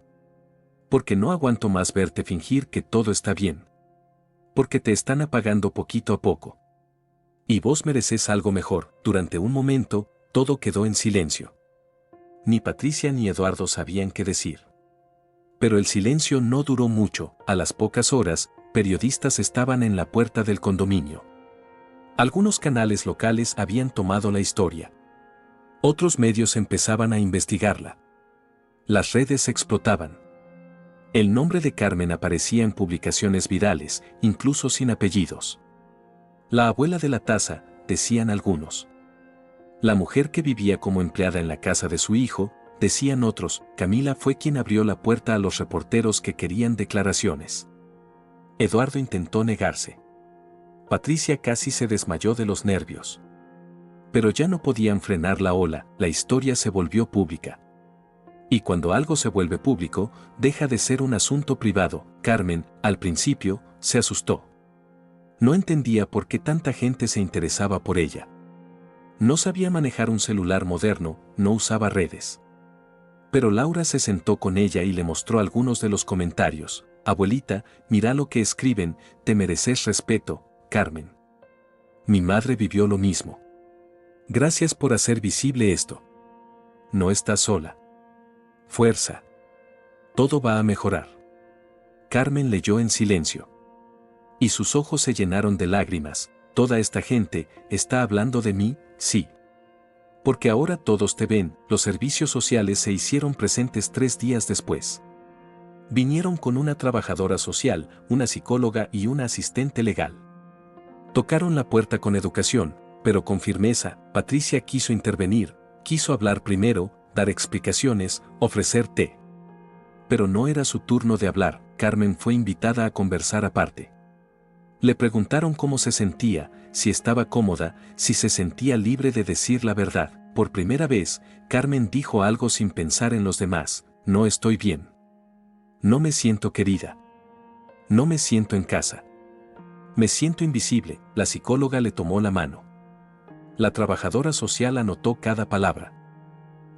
Porque no aguanto más verte fingir que todo está bien. Porque te están apagando poquito a poco. Y vos mereces algo mejor. Durante un momento, todo quedó en silencio. Ni Patricia ni Eduardo sabían qué decir. Pero el silencio no duró mucho. A las pocas horas, periodistas estaban en la puerta del condominio. Algunos canales locales habían tomado la historia. Otros medios empezaban a investigarla. Las redes explotaban. El nombre de Carmen aparecía en publicaciones virales, incluso sin apellidos. La abuela de la taza, decían algunos. La mujer que vivía como empleada en la casa de su hijo, decían otros. Camila fue quien abrió la puerta a los reporteros que querían declaraciones. Eduardo intentó negarse. Patricia casi se desmayó de los nervios. Pero ya no podían frenar la ola, la historia se volvió pública. Y cuando algo se vuelve público, deja de ser un asunto privado. Carmen, al principio, se asustó. No entendía por qué tanta gente se interesaba por ella. No sabía manejar un celular moderno, no usaba redes. Pero Laura se sentó con ella y le mostró algunos de los comentarios. Abuelita, mira lo que escriben, te mereces respeto, Carmen. Mi madre vivió lo mismo. Gracias por hacer visible esto. No estás sola. Fuerza. Todo va a mejorar. Carmen leyó en silencio. Y sus ojos se llenaron de lágrimas. Toda esta gente está hablando de mí, sí. Porque ahora todos te ven. Los servicios sociales se hicieron presentes 3 días después. Vinieron con una trabajadora social, una psicóloga y una asistente legal. Tocaron la puerta con educación, pero con firmeza. Patricia quiso intervenir, quiso hablar primero, dar explicaciones, ofrecer té. Pero no era su turno de hablar. Carmen fue invitada a conversar aparte. Le preguntaron cómo se sentía, si estaba cómoda, si se sentía libre de decir la verdad. Por primera vez, Carmen dijo algo sin pensar en los demás. No estoy bien. No me siento querida. No me siento en casa. Me siento invisible. La psicóloga le tomó la mano. La trabajadora social anotó cada palabra.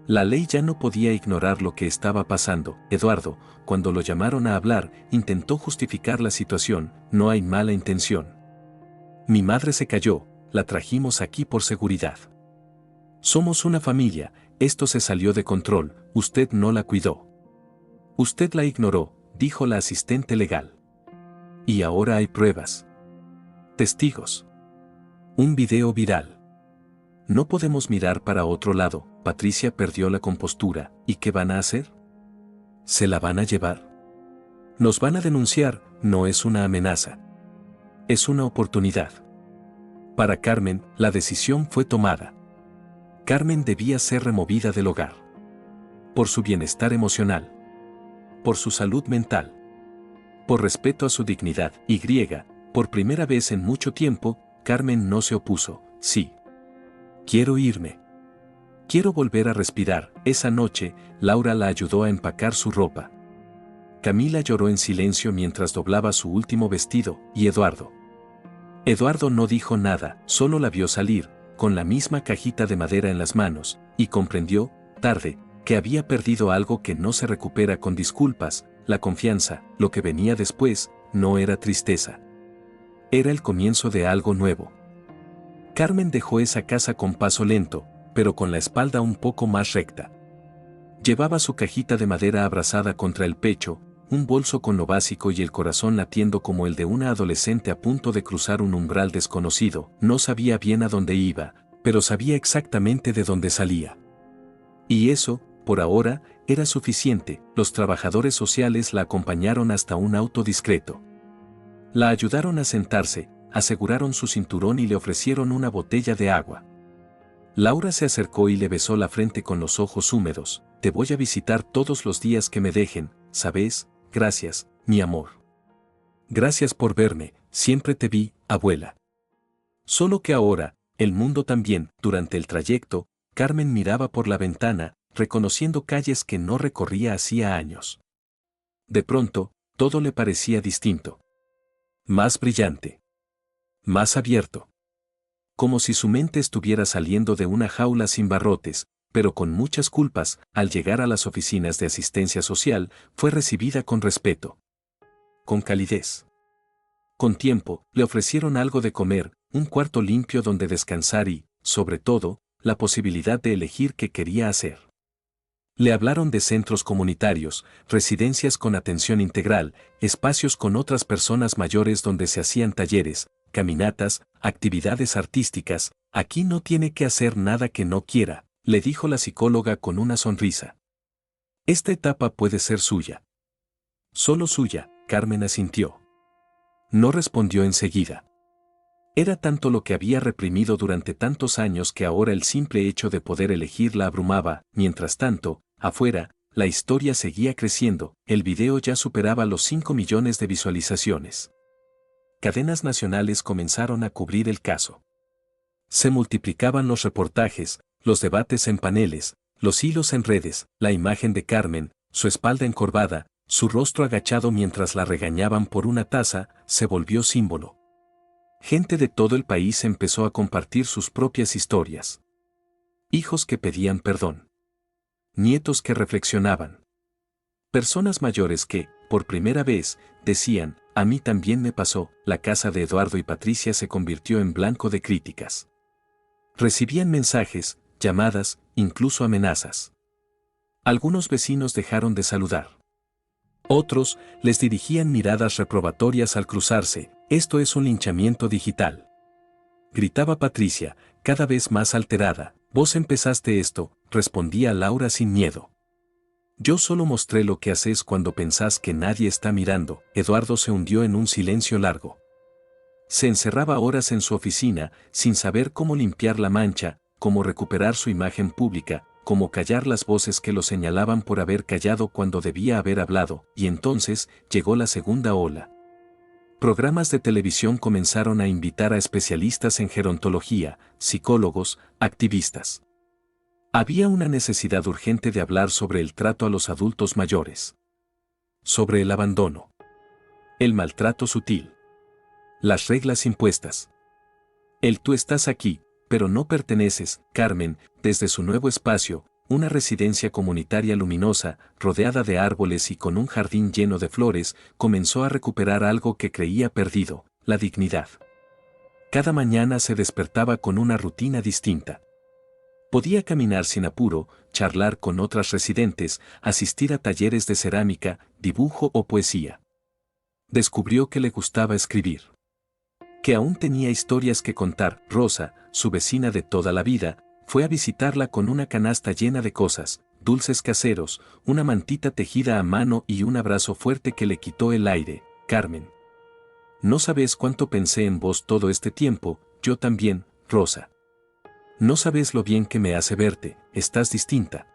La ley ya no podía ignorar lo que estaba pasando. Eduardo, cuando lo llamaron a hablar, intentó justificar la situación. No hay mala intención. Mi madre se cayó, la trajimos aquí por seguridad. Somos una familia, esto se salió de control, usted no la cuidó. Usted la ignoró, dijo la asistente legal. Y ahora hay pruebas. Testigos. Un video viral. No podemos mirar para otro lado. Patricia perdió la compostura. ¿Y qué van a hacer? ¿Se la van a llevar? Nos van a denunciar, no es una amenaza. Es una oportunidad. Para Carmen, la decisión fue tomada. Carmen debía ser removida del hogar. Por su bienestar emocional. Por su salud mental. Por respeto a su dignidad. Por primera vez en mucho tiempo, Carmen no se opuso. Sí. Quiero irme. Quiero volver a respirar. Esa noche, Laura la ayudó a empacar su ropa. Camila lloró en silencio mientras doblaba su último vestido, y Eduardo. Eduardo no dijo nada, solo la vio salir, con la misma cajita de madera en las manos, y comprendió, tarde, que había perdido algo que no se recupera con disculpas, la confianza. Lo que venía después, no era tristeza. Era el comienzo de algo nuevo. Carmen dejó esa casa con paso lento, pero con la espalda un poco más recta. Llevaba su cajita de madera abrazada contra el pecho, un bolso con lo básico y el corazón latiendo como el de una adolescente a punto de cruzar un umbral desconocido. No sabía bien a dónde iba, pero sabía exactamente de dónde salía. Y eso, por ahora, era suficiente. Los trabajadores sociales la acompañaron hasta un auto discreto. La ayudaron a sentarse, aseguraron su cinturón y le ofrecieron una botella de agua. Laura se acercó y le besó la frente con los ojos húmedos. Te voy a visitar todos los días que me dejen, ¿sabes? Gracias, mi amor. Gracias por verme, siempre te vi, abuela. Solo que ahora, el mundo también. Durante el trayecto, Carmen miraba por la ventana, reconociendo calles que no recorría hacía años. De pronto, todo le parecía distinto. Más brillante. Más abierto. Como si su mente estuviera saliendo de una jaula sin barrotes, pero con muchas culpas. Al llegar a las oficinas de asistencia social, fue recibida con respeto. Con calidez. Con tiempo, le ofrecieron algo de comer, un cuarto limpio donde descansar y, sobre todo, la posibilidad de elegir qué quería hacer. Le hablaron de centros comunitarios, residencias con atención integral, espacios con otras personas mayores donde se hacían talleres, caminatas, actividades artísticas. Aquí no tiene que hacer nada que no quiera, le dijo la psicóloga con una sonrisa. Esta etapa puede ser suya. Solo suya, Carmen asintió. No respondió enseguida. Era tanto lo que había reprimido durante tantos años que ahora el simple hecho de poder elegir la abrumaba. Mientras tanto, afuera, la historia seguía creciendo, el video ya superaba los 5 millones de visualizaciones. Cadenas nacionales comenzaron a cubrir el caso. Se multiplicaban los reportajes, los debates en paneles, los hilos en redes, la imagen de Carmen, su espalda encorvada, su rostro agachado mientras la regañaban por una taza, se volvió símbolo. Gente de todo el país empezó a compartir sus propias historias. Hijos que pedían perdón. Nietos que reflexionaban. Personas mayores que, por primera vez, decían, a mí también me pasó. La casa de Eduardo y Patricia se convirtió en blanco de críticas. Recibían mensajes, llamadas, incluso amenazas. Algunos vecinos dejaron de saludar. Otros les dirigían miradas reprobatorias al cruzarse. Esto es un linchamiento digital. Gritaba Patricia, cada vez más alterada. Vos empezaste esto, respondía Laura sin miedo. Yo solo mostré lo que haces cuando pensás que nadie está mirando. Eduardo se hundió en un silencio largo. Se encerraba horas en su oficina, sin saber cómo limpiar la mancha, cómo recuperar su imagen pública, cómo callar las voces que lo señalaban por haber callado cuando debía haber hablado, y entonces llegó la segunda ola. Programas de televisión comenzaron a invitar a especialistas en gerontología, psicólogos, activistas. Había una necesidad urgente de hablar sobre el trato a los adultos mayores. Sobre el abandono. El maltrato sutil. Las reglas impuestas. El tú estás aquí, pero no perteneces. Carmen, desde su nuevo espacio, una residencia comunitaria luminosa, rodeada de árboles y con un jardín lleno de flores, comenzó a recuperar algo que creía perdido, la dignidad. Cada mañana se despertaba con una rutina distinta. Podía caminar sin apuro, charlar con otras residentes, asistir a talleres de cerámica, dibujo o poesía. Descubrió que le gustaba escribir. Que aún tenía historias que contar. Rosa, su vecina de toda la vida, fue a visitarla con una canasta llena de cosas, dulces caseros, una mantita tejida a mano y un abrazo fuerte que le quitó el aire. Carmen. No sabes cuánto pensé en vos todo este tiempo, yo también, Rosa. No sabes lo bien que me hace verte, estás distinta.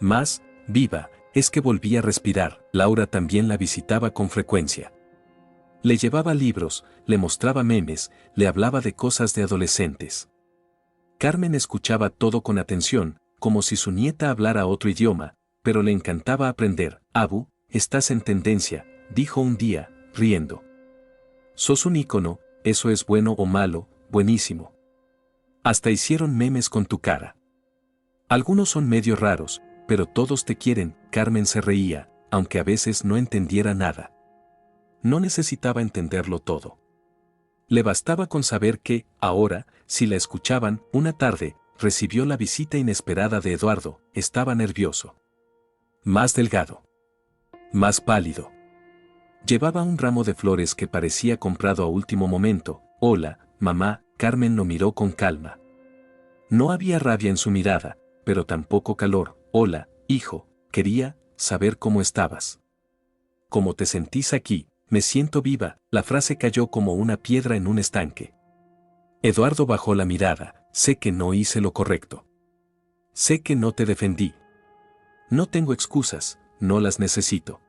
Más, viva, es que volví a respirar. Laura también la visitaba con frecuencia. Le llevaba libros, le mostraba memes, le hablaba de cosas de adolescentes. Carmen escuchaba todo con atención, como si su nieta hablara otro idioma, pero le encantaba aprender. Abu, estás en tendencia, dijo un día, riendo. Sos un ícono, eso es bueno o malo, buenísimo. Hasta hicieron memes con tu cara. Algunos son medio raros, pero todos te quieren. Carmen se reía, aunque a veces no entendiera nada. No necesitaba entenderlo todo. Le bastaba con saber que, ahora, si la escuchaban. Una tarde, recibió la visita inesperada de Eduardo. Estaba nervioso. Más delgado. Más pálido. Llevaba un ramo de flores que parecía comprado a último momento. Hola, mamá. Carmen lo miró con calma. No había rabia en su mirada, pero tampoco calor. Hola, hijo, quería saber cómo estabas. ¿Cómo te sentís aquí? Me siento viva. La frase cayó como una piedra en un estanque. Eduardo bajó la mirada. Sé que no hice lo correcto. Sé que no te defendí. No tengo excusas, no las necesito.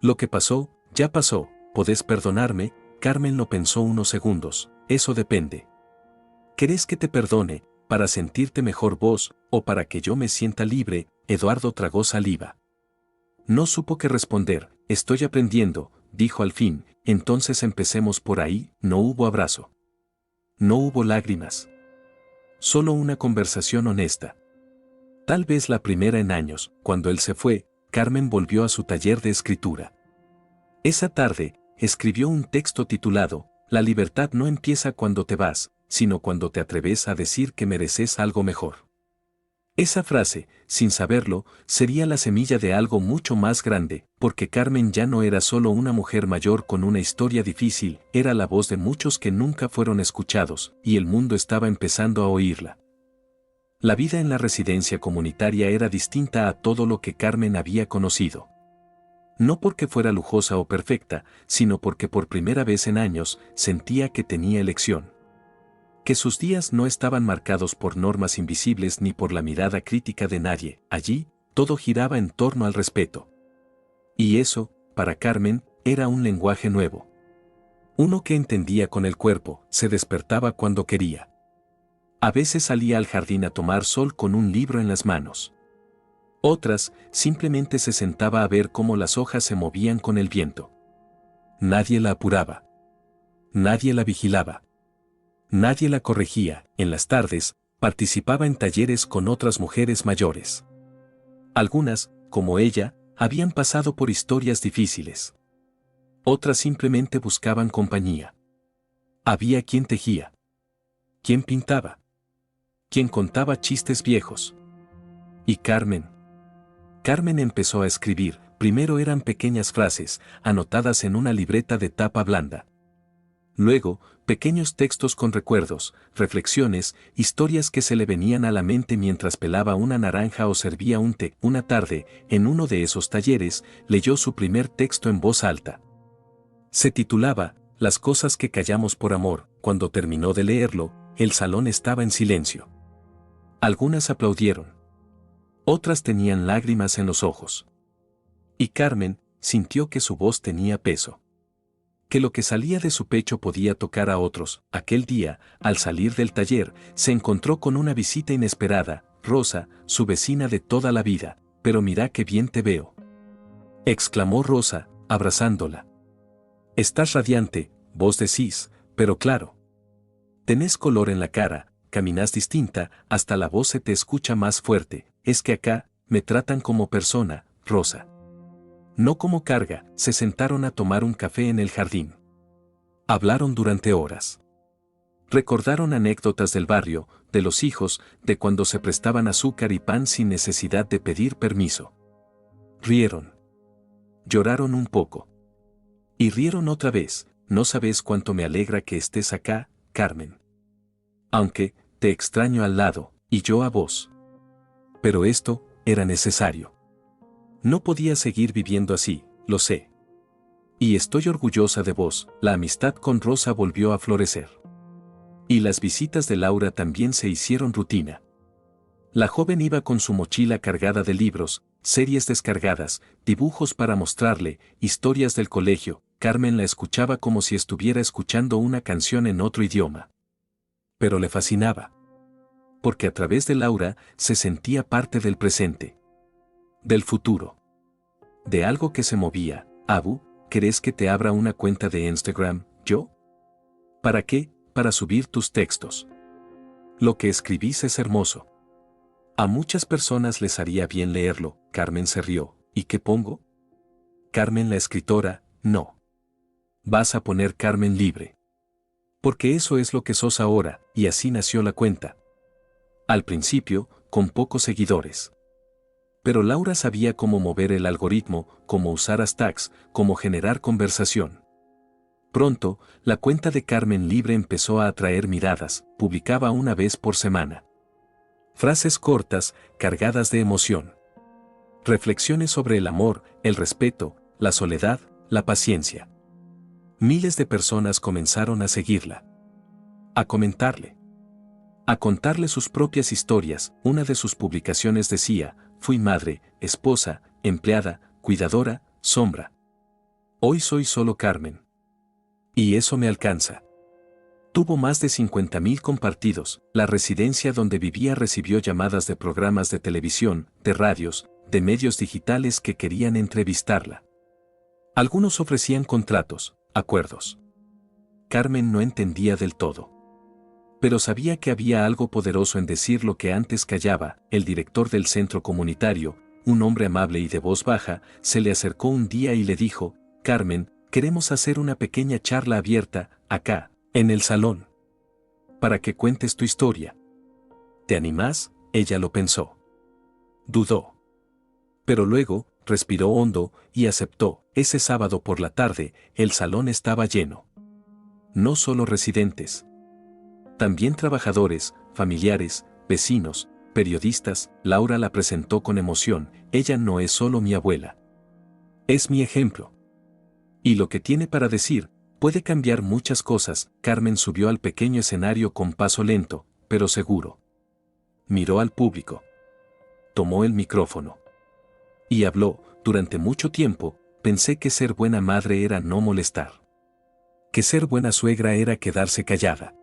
Lo que pasó, ya pasó. ¿Podés perdonarme? Carmen lo pensó unos segundos. Eso depende. ¿Querés que te perdone? para sentirte mejor vos, o para que yo me sienta libre. Eduardo tragó saliva. No supo qué responder. Estoy aprendiendo, dijo al fin. Entonces empecemos por ahí. No hubo abrazo. No hubo lágrimas. Solo una conversación honesta. Tal vez la primera en años. Cuando él se fue, Carmen volvió a su taller de escritura. Esa tarde, escribió un texto titulado, La libertad no empieza cuando te vas, sino cuando te atreves a decir que mereces algo mejor. Esa frase, sin saberlo, sería la semilla de algo mucho más grande, porque Carmen ya no era solo una mujer mayor con una historia difícil, era la voz de muchos que nunca fueron escuchados, y el mundo estaba empezando a oírla. La vida en la residencia comunitaria era distinta a todo lo que Carmen había conocido. No porque fuera lujosa o perfecta, sino porque por primera vez en años sentía que tenía elección. Que sus días no estaban marcados por normas invisibles ni por la mirada crítica de nadie. Allí, todo giraba en torno al respeto. Y eso, para Carmen, era un lenguaje nuevo. Uno que entendía con el cuerpo, se despertaba cuando quería. A veces salía al jardín a tomar sol con un libro en las manos. Otras, simplemente se sentaba a ver cómo las hojas se movían con el viento. Nadie la apuraba. Nadie la vigilaba. Nadie la corregía. En las tardes, participaba en talleres con otras mujeres mayores. Algunas, como ella, habían pasado por historias difíciles. Otras simplemente buscaban compañía. Había quien tejía. Quien pintaba. Quien contaba chistes viejos. Y Carmen. Carmen empezó a escribir. Primero eran pequeñas frases, anotadas en una libreta de tapa blanda. Luego, pequeños textos con recuerdos, reflexiones, historias que se le venían a la mente mientras pelaba una naranja o servía un té. Una tarde, en uno de esos talleres, leyó su primer texto en voz alta. Se titulaba, Las cosas que callamos por amor. Cuando terminó de leerlo, el salón estaba en silencio. Algunas aplaudieron. Otras tenían lágrimas en los ojos. Y Carmen sintió que su voz tenía peso. Que lo que salía de su pecho podía tocar a otros. Aquel día, al salir del taller, se encontró con una visita inesperada, Rosa, su vecina de toda la vida. Pero mira qué bien te veo, exclamó Rosa, abrazándola. Estás radiante, vos decís, pero claro. Tenés color en la cara, caminas distinta, hasta la voz se te escucha más fuerte. Es que acá, me tratan como persona, Rosa. No como carga. Se sentaron a tomar un café en el jardín. Hablaron durante horas. Recordaron anécdotas del barrio, de los hijos, de cuando se prestaban azúcar y pan sin necesidad de pedir permiso. Rieron. Lloraron un poco. Y rieron otra vez. No sabes cuánto me alegra que estés acá, Carmen. Aunque, te extraño al lado, y yo a vos. Pero esto, era necesario. No podía seguir viviendo así, lo sé. Y estoy orgullosa de vos. La amistad con Rosa volvió a florecer. Y las visitas de Laura también se hicieron rutina. La joven iba con su mochila cargada de libros, series descargadas, dibujos para mostrarle, historias del colegio. Carmen la escuchaba como si estuviera escuchando una canción en otro idioma. Pero le fascinaba. Porque a través de Laura se sentía parte del presente. Del futuro. De algo que se movía. Abu, ¿querés que te abra una cuenta de Instagram, yo? ¿Para qué? Para subir tus textos. Lo que escribís es hermoso. A muchas personas les haría bien leerlo. Carmen se rió. ¿Y qué pongo? Carmen la escritora, no. Vas a poner Carmen libre. Porque eso es lo que sos ahora, y así nació la cuenta. Al principio, con pocos seguidores. Pero Laura sabía cómo mover el algoritmo, cómo usar hashtags, cómo generar conversación. Pronto, la cuenta de Carmen Libre empezó a atraer miradas, publicaba una vez por semana. Frases cortas, cargadas de emoción. Reflexiones sobre el amor, el respeto, la soledad, la paciencia. Miles de personas comenzaron a seguirla. A comentarle. A contarle sus propias historias. Una de sus publicaciones decía, fui madre, esposa, empleada, cuidadora, sombra. Hoy soy solo Carmen. Y eso me alcanza. Tuvo más de 50.000 compartidos. La residencia donde vivía recibió llamadas de programas de televisión, de radios, de medios digitales que querían entrevistarla. Algunos ofrecían contratos, acuerdos. Carmen no entendía del todo. Pero sabía que había algo poderoso en decir lo que antes callaba. El director del centro comunitario, un hombre amable y de voz baja, se le acercó un día y le dijo: Carmen, queremos hacer una pequeña charla abierta, acá, en el salón. Para que cuentes tu historia. ¿Te animás? Ella lo pensó. Dudó. Pero luego, respiró hondo y aceptó. Ese sábado por la tarde, el salón estaba lleno. No solo residentes. También trabajadores, familiares, vecinos, periodistas. Laura la presentó con emoción. Ella no es solo mi abuela. Es mi ejemplo. Y lo que tiene para decir puede cambiar muchas cosas. Carmen subió al pequeño escenario con paso lento, pero seguro. Miró al público. Tomó el micrófono. Y habló. Durante mucho tiempo, pensé que ser buena madre era no molestar. Que ser buena suegra era quedarse callada.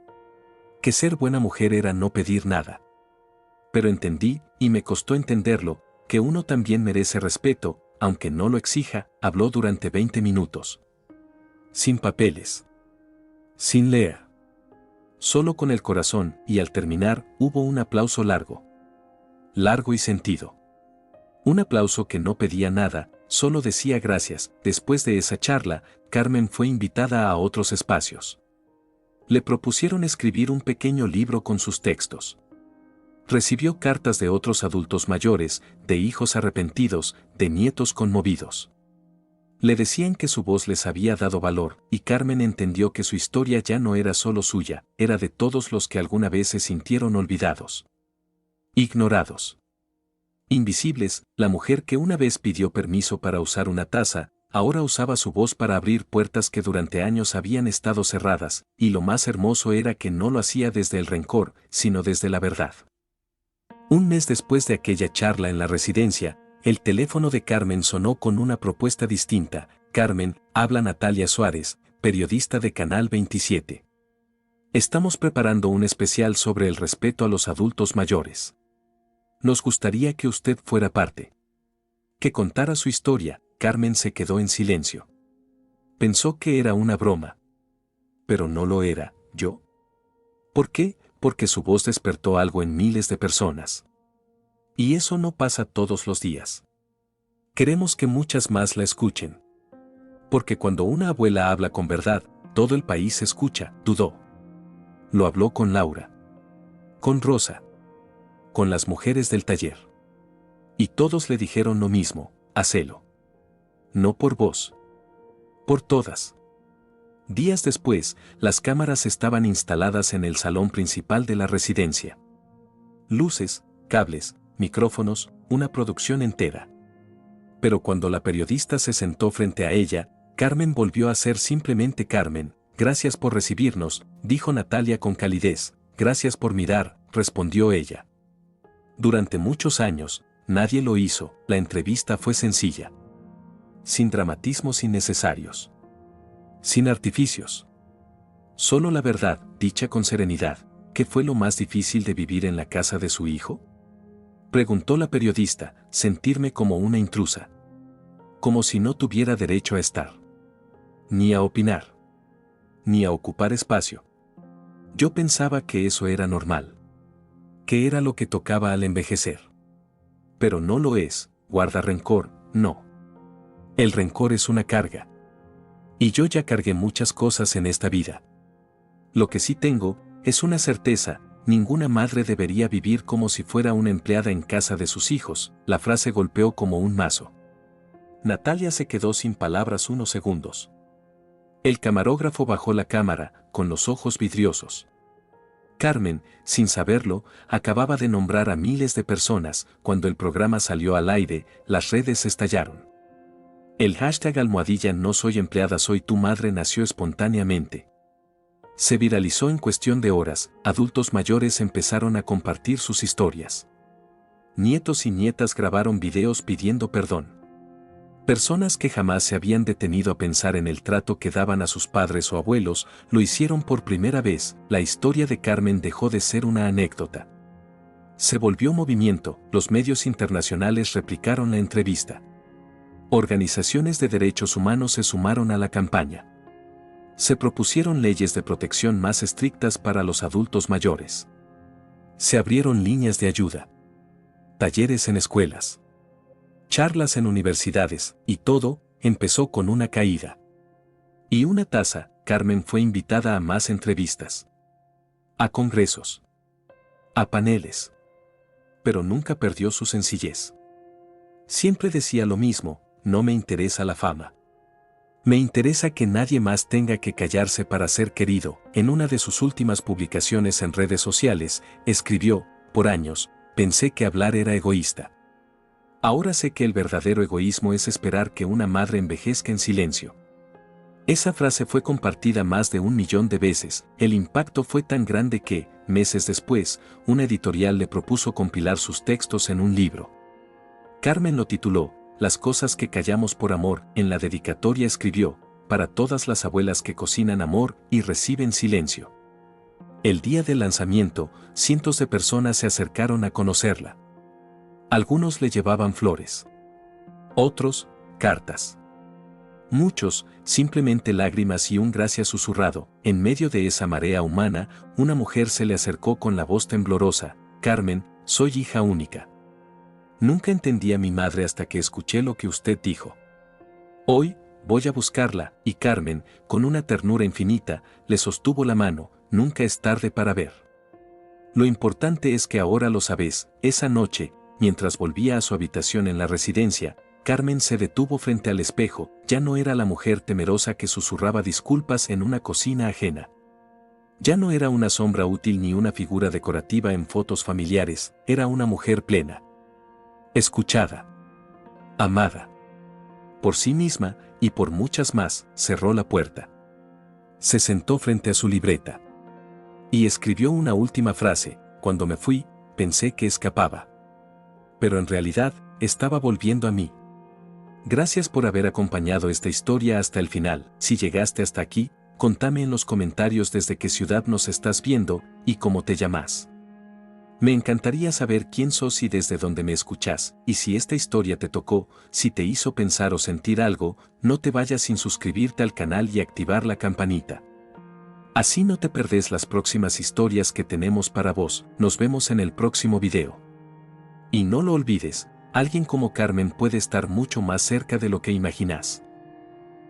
Que ser buena mujer era no pedir nada. Pero entendí, y me costó entenderlo, que uno también merece respeto, aunque no lo exija. Habló durante 20 minutos. Sin papeles. Sin leer. Solo con el corazón, y al terminar, hubo un aplauso largo. Largo y sentido. Un aplauso que no pedía nada, solo decía gracias. Después de esa charla, Carmen fue invitada a otros espacios. Le propusieron escribir un pequeño libro con sus textos. Recibió cartas de otros adultos mayores, de hijos arrepentidos, de nietos conmovidos. Le decían que su voz les había dado valor, y Carmen entendió que su historia ya no era solo suya, era de todos los que alguna vez se sintieron olvidados. Ignorados. Invisibles. La mujer que una vez pidió permiso para usar una taza, ahora usaba su voz para abrir puertas que durante años habían estado cerradas, y lo más hermoso era que no lo hacía desde el rencor, sino desde la verdad. Un mes después de aquella charla en la residencia, el teléfono de Carmen sonó con una propuesta distinta. Carmen, habla Natalia Suárez, periodista de Canal 27. Estamos preparando un especial sobre el respeto a los adultos mayores. Nos gustaría que usted fuera parte. Que contara su historia. Carmen se quedó en silencio. Pensó que era una broma. Pero no lo era. ¿Yo? ¿Por qué? Porque su voz despertó algo en miles de personas. Y eso no pasa todos los días. Queremos que muchas más la escuchen. Porque cuando una abuela habla con verdad, todo el país escucha. Dudó. Lo habló con Laura. Con Rosa. Con las mujeres del taller. Y todos le dijeron lo mismo: hacelo. No por vos. Por todas. Días después, las cámaras estaban instaladas en el salón principal de la residencia. Luces, cables, micrófonos, una producción entera. Pero cuando la periodista se sentó frente a ella, Carmen volvió a ser simplemente Carmen. Gracias por recibirnos, dijo Natalia con calidez. Gracias por mirar, respondió ella. Durante muchos años, nadie lo hizo. La entrevista fue sencilla. Sin dramatismos innecesarios. Sin artificios. Solo la verdad, dicha con serenidad. ¿Qué fue lo más difícil de vivir en la casa de su hijo? Preguntó la periodista. Sentirme como una intrusa. Como si no tuviera derecho a estar. Ni a opinar. Ni a ocupar espacio. Yo pensaba que eso era normal. Que era lo que tocaba al envejecer. Pero no lo es. Guarda rencor, no. El rencor es una carga. Y yo ya cargué muchas cosas en esta vida. Lo que sí tengo es una certeza: ninguna madre debería vivir como si fuera una empleada en casa de sus hijos. La frase golpeó como un mazo. Natalia se quedó sin palabras unos segundos. El camarógrafo bajó la cámara, con los ojos vidriosos. Carmen, sin saberlo, acababa de nombrar a miles de personas. Cuando el programa salió al aire, las redes estallaron. El hashtag #no soy empleada soy tu madre nació espontáneamente. Se viralizó en cuestión de horas. Adultos mayores empezaron a compartir sus historias. Nietos y nietas grabaron videos pidiendo perdón. Personas que jamás se habían detenido a pensar en el trato que daban a sus padres o abuelos, lo hicieron por primera vez. La historia de Carmen dejó de ser una anécdota. Se volvió movimiento, los medios internacionales replicaron la entrevista. Organizaciones de derechos humanos se sumaron a la campaña. Se propusieron leyes de protección más estrictas para los adultos mayores. Se abrieron líneas de ayuda. Talleres en escuelas. Charlas en universidades, y todo empezó con una caída. Y una taza. Carmen fue invitada a más entrevistas. A congresos. A paneles. Pero nunca perdió su sencillez. Siempre decía lo mismo: no me interesa la fama. Me interesa que nadie más tenga que callarse para ser querido. En una de sus últimas publicaciones en redes sociales, escribió: por años, pensé que hablar era egoísta. Ahora sé que el verdadero egoísmo es esperar que una madre envejezca en silencio. Esa frase fue compartida más de 1 millón de veces. El impacto fue tan grande que, meses después, una editorial le propuso compilar sus textos en un libro. Carmen lo tituló Las cosas que callamos por amor. En la dedicatoria escribió: para todas las abuelas que cocinan amor y reciben silencio. El día del lanzamiento, cientos de personas se acercaron a conocerla. Algunos le llevaban flores. Otros, cartas. Muchos, simplemente lágrimas y un gracias susurrado. En medio de esa marea humana, una mujer se le acercó con la voz temblorosa: Carmen, soy hija única. Nunca entendí a mi madre hasta que escuché lo que usted dijo. Hoy, voy a buscarla, y Carmen, con una ternura infinita, le sostuvo la mano: nunca es tarde para ver. Lo importante es que ahora lo sabes. Esa noche, mientras volvía a su habitación en la residencia, Carmen se detuvo frente al espejo. Ya no era la mujer temerosa que susurraba disculpas en una cocina ajena. Ya no era una sombra útil ni una figura decorativa en fotos familiares, era una mujer plena. Escuchada. Amada. Por sí misma, y por muchas más. Cerró la puerta. Se sentó frente a su libreta. Y escribió una última frase: cuando me fui, pensé que escapaba. Pero en realidad, estaba volviendo a mí. Gracias por haber acompañado esta historia hasta el final. Si llegaste hasta aquí, contame en los comentarios desde qué ciudad nos estás viendo y cómo te llamas. Me encantaría saber quién sos y desde dónde me escuchás, y si esta historia te tocó, si te hizo pensar o sentir algo, no te vayas sin suscribirte al canal y activar la campanita. Así no te perdés las próximas historias que tenemos para vos. Nos vemos en el próximo video. Y no lo olvides, alguien como Carmen puede estar mucho más cerca de lo que imaginás.